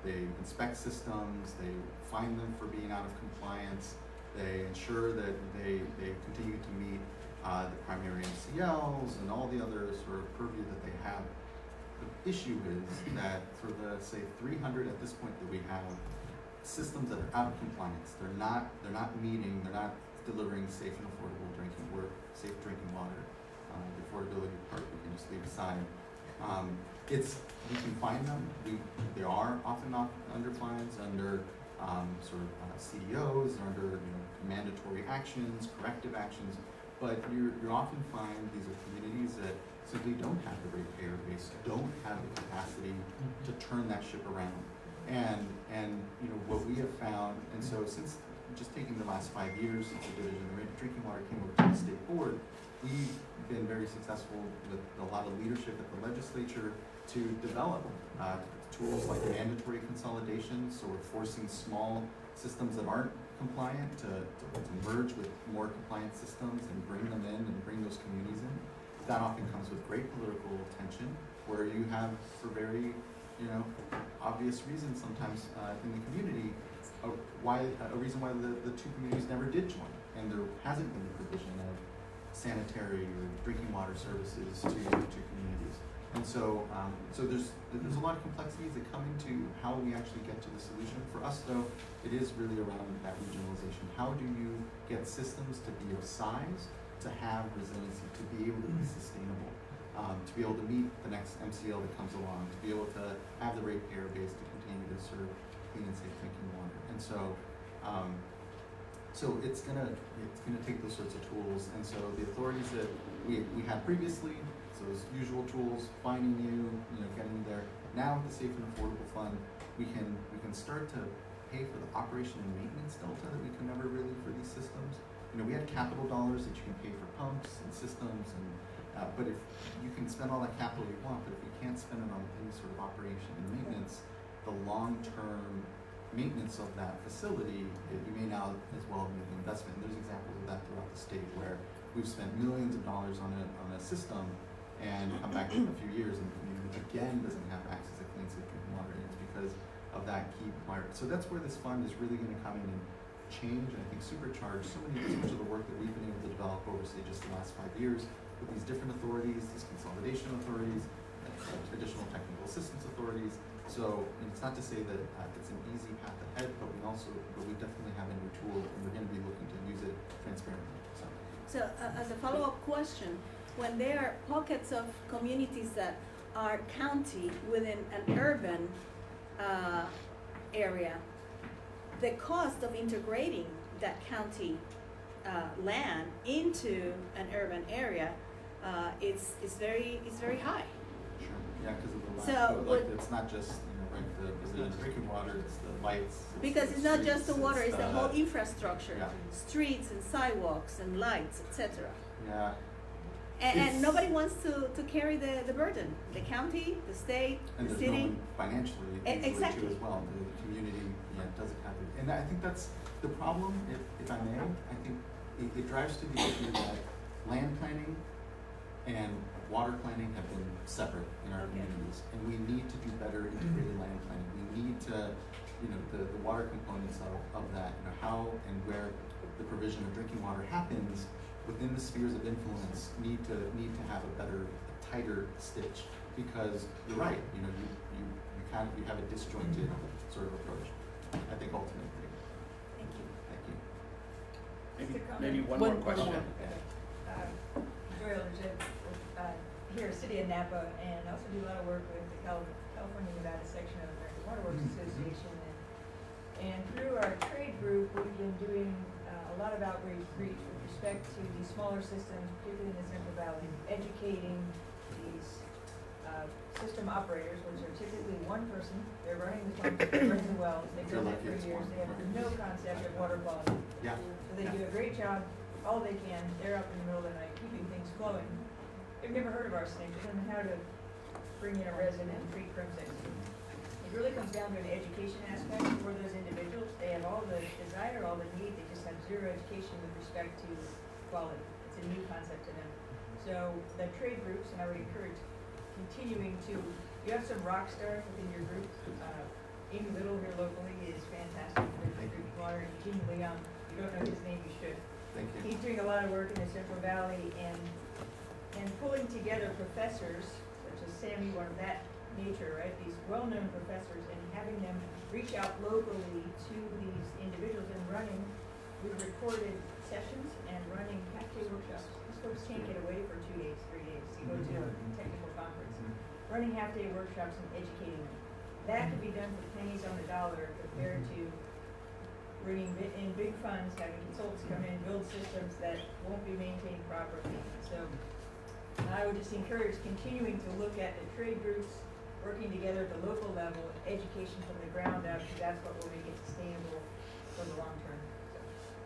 they inspect systems, they fine them for being out of compliance, they ensure that they continue to meet the primary MCLs and all the other sort of purview that they have. The issue is that for the, say, 300 at this point that we have, systems that are out of compliance, they're not delivering safe and affordable safe drinking water. The affordability part we can just leave aside. We can find them. They are often not under fines, under CDOs, under mandatory actions, corrective actions. But you often find these are communities that simply don't have the ratepayer base, don't have the capacity to turn that ship around. And what we have found, and so since just taking the last 5 years since the Division of Drinking Water came over to the state board, we've been very successful with a lot of leadership at the legislature to develop tools like mandatory consolidation. So we're forcing small systems that aren't compliant to merge with more compliant systems and bring them in and bring those communities in. That often comes with great political tension, where you have, for very obvious reasons sometimes in the community, a reason why the two communities never did join, and there hasn't been the provision of sanitary or drinking water services to communities. And so there's a lot of complexities that come into how we actually get to the solution. For us, though, it is really around that regionalization. How do you get systems to be of size, to have resiliency, to be able to be sustainable, to be able to meet the next MCL that comes along, to be able to have the ratepayer base to continue to serve clean and safe drinking water. And so it's gonna take those sorts of tools. And so the authorities that we had previously, so those usual tools, finding getting you there. Now with the Safe and Affordable Fund, we can start to pay for the operation and maintenance delta that we can never really for these systems. We had capital dollars that you can pay for pumps and systems, and but if you can spend all that capital you want, but if you can't spend it on any sort of operation and maintenance, the long-term maintenance of that facility, you may now as well make an investment. And there's examples of that throughout the state where we've spent millions of dollars on a system and come back in a few years and the community again doesn't have access to clean, safe drinking water. And it's because of that key part. So that's where this fund is really going to come in and change and I think supercharge so much of the work that we've been able to develop over, say, just the last 5 years with these different authorities, these consolidation authorities, additional technical assistance authorities. So it's not to say that it's an easy path ahead, but we definitely have a new tool, and we're going to be looking to use it transparently. So as a follow-up question, when there are pockets of communities that are county within an urban area, the cost of integrating that county land into an urban area is very high. Sure. Yeah, because of the lack of, it's not just the drinking water, it's the lights. Because it's not just the water, it's the whole infrastructure, streets and sidewalks and lights, etc. Yeah. And nobody wants to carry the burden. The county, the state, and the city. city. No one financially Exactly. too as well. The community doesn't have it. And I think that's the problem, if I may. I think it drives to the issue that land planning and water planning have been separate in our communities. And we need to better integrated land planning. We need to, the water components of that, how and where the provision of drinking water happens within the spheres of influence need to have a tighter stitch, because you're right, you have a disjointed sort of approach, I think, ultimately. Thank you. Thank you. Maybe one more question. Joy Alderson, here, City of Napa, and also do a lot of work with the California Nevada section of the American Water Works Association. And through our trade group, we've been doing a lot of outreach with respect to these smaller systems, particularly in the Central Valley, educating these system operators, which are typically one person. They're running the pumps, they're running the wells, they've done that for years. They have no concept of water quality. Yeah. So they do a great job, all they can. They're up in the middle of the night keeping things flowing. They've never heard of arsenic. They don't know how to bring in a resin and treat crimson. It really comes down to an education aspect for those individuals. They have all the desire, all the need. They just have zero education with respect to quality. It's a new concept to them. So the trade groups, and I would encourage continuing to, you have some rock stars within your group. Amy Little here locally is fantastic with drinking water, and Gene Leon, you don't know his name, you should. Thank you. He's doing a lot of work in the Central Valley and pulling together professors, such as Sammy, one of that nature, right? These well-known professors, and having them reach out locally to these individuals and running, we've recorded sessions and running half-day workshops. These folks can't get away for 2 days, 3 days to go to a technical conference. Running half-day workshops and educating them. That could be done for pennies on the dollar compared to bringing in big funds, having consultants come in, build systems that won't be maintained properly. So I would just encourage continuing to look at the trade groups, working together at the local level, education from the ground up, because that's what will make it sustainable for the long term.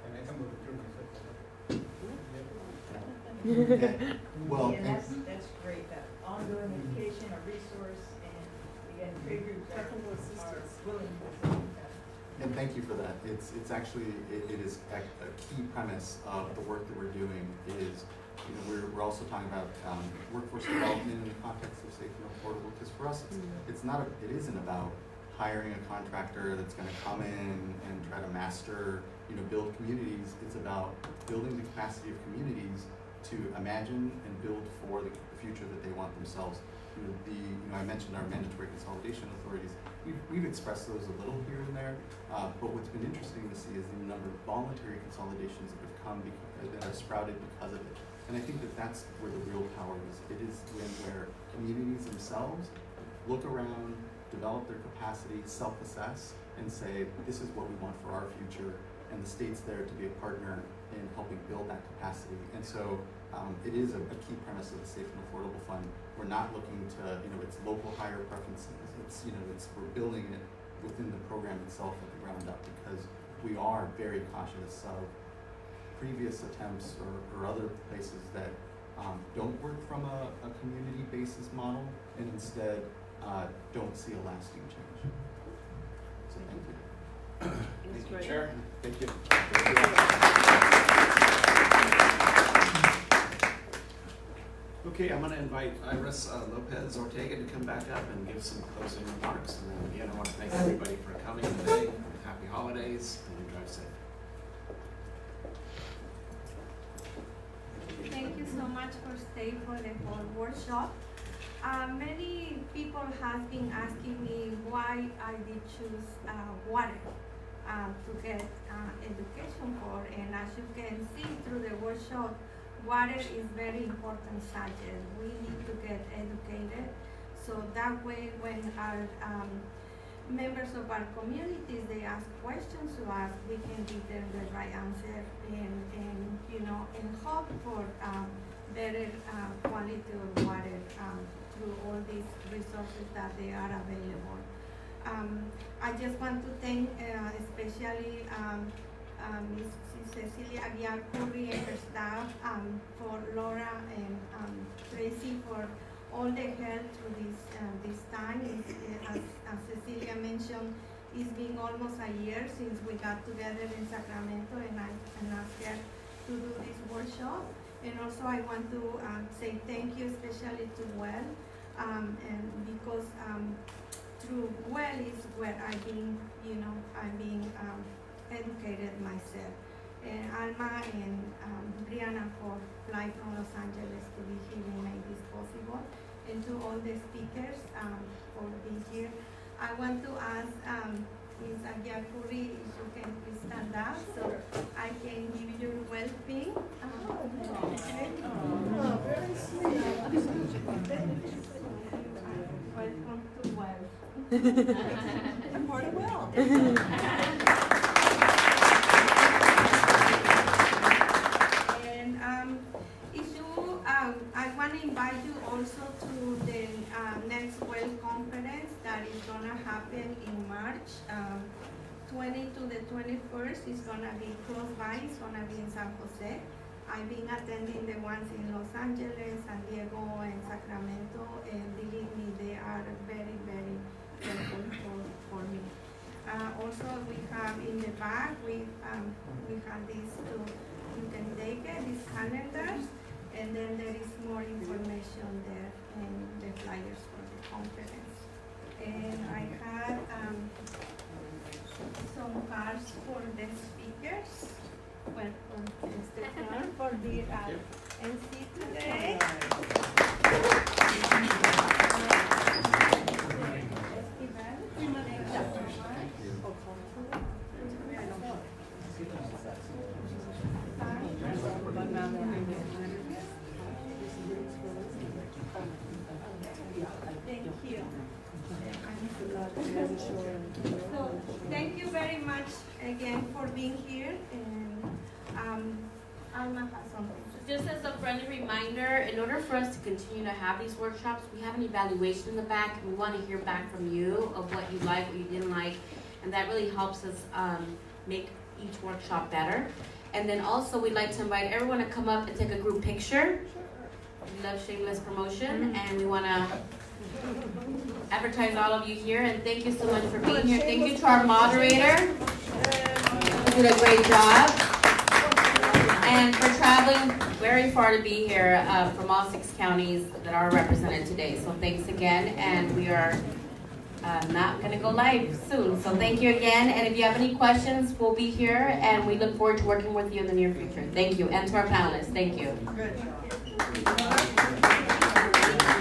And I come with the truth. Well, and that's great. That ongoing education, a resource, and again, trade groups are willing to facilitate that. and thank you for that. It's actually, it is a key premise of the work that we're doing is, we're also talking about workforce development in the context of safe and affordable, because for us, it isn't about hiring a contractor that's gonna come in and try to master, build communities. It's about building the capacity of communities to imagine and build for the future that they want themselves. I mentioned our mandatory consolidation authorities. We've expressed those a little here and there, but what's been interesting to see is the number of voluntary consolidations that have come that are sprouted because of it. And I think that that's where the real power is. It is where communities themselves look around, develop their capacity, self-assess, and say, this is what we want for our future, and the state's there to be a partner in helping build that capacity. And so it is a key premise of the Safe and Affordable Fund. We're not looking to, it's local hire preferences. We're building it within the program itself at the ground up, because we are very cautious of previous attempts or other places that don't work from a community basis model, and instead don't see a lasting change. So thank you. Thank you, Chair. Thank you. Okay, I'm going to invite Iris Lopez Ortega to come back up and give some closing remarks. And then again, I want to thank everybody for coming today. Happy holidays, and drive safe. Thank you so much for staying for the whole workshop. Many people have been asking me why I did choose water to get education for, and as you can see through the workshop, water is very important subject. We need to get educated, so that way when our members of our communities, they ask questions to us, we can give them the right answer and hope for better quality of water through all these resources that they are available. I just want to thank especially Ms. Cecilia Aguiar-Curry and her staff, for Laura and Tracy for all the help through this time. As Cecilia mentioned, it's been almost a year since we got together in Sacramento, and I asked her to do this workshop. And also I want to say thank you especially to Well, and because through well is where I've been, educated myself. And Alma and Brianna for flying from Los Angeles to be here and make this possible. And to all the speakers for being here. I want to ask Ms. Agyapuri if you can please stand up so I can give you your well-being. Very sweet. Welcome to well. Part of well. And if you, I want to invite you also to the next well conference that is gonna happen in March. 20 to the 21st is gonna be close by. It's gonna be in San Jose. I've been attending the ones in Los Angeles, San Diego, and Sacramento, and believe me, they are very, very helpful for me. Also, we have in the back, we have these two, you can take it, these calendars, and then there is more information there and the flyers for the conference. And I had some cards for the speakers. Welcome, Mr. Khan, for the MC today. Thank you. So, thank you very much again for being here, and Alma has something. Just as a friendly reminder, in order for us to continue to have these workshops, we have an evaluation in the back, and we want to hear back from you of what you like, what you didn't like, and that really helps us make each workshop better. And then also, we'd like to invite everyone to come up and take a group picture. We love shameless promotion, and we want to advertise all of you here, and thank you so much for being here. Thank you to our moderator, who did a great job, and for traveling very far to be here from all 6 counties that are represented today. So thanks again, and we are not going to go live soon. So thank you again, and if you have any questions, we'll be here, and we look forward to working with you in the near future. Thank you, and to our panelists, thank you. Good.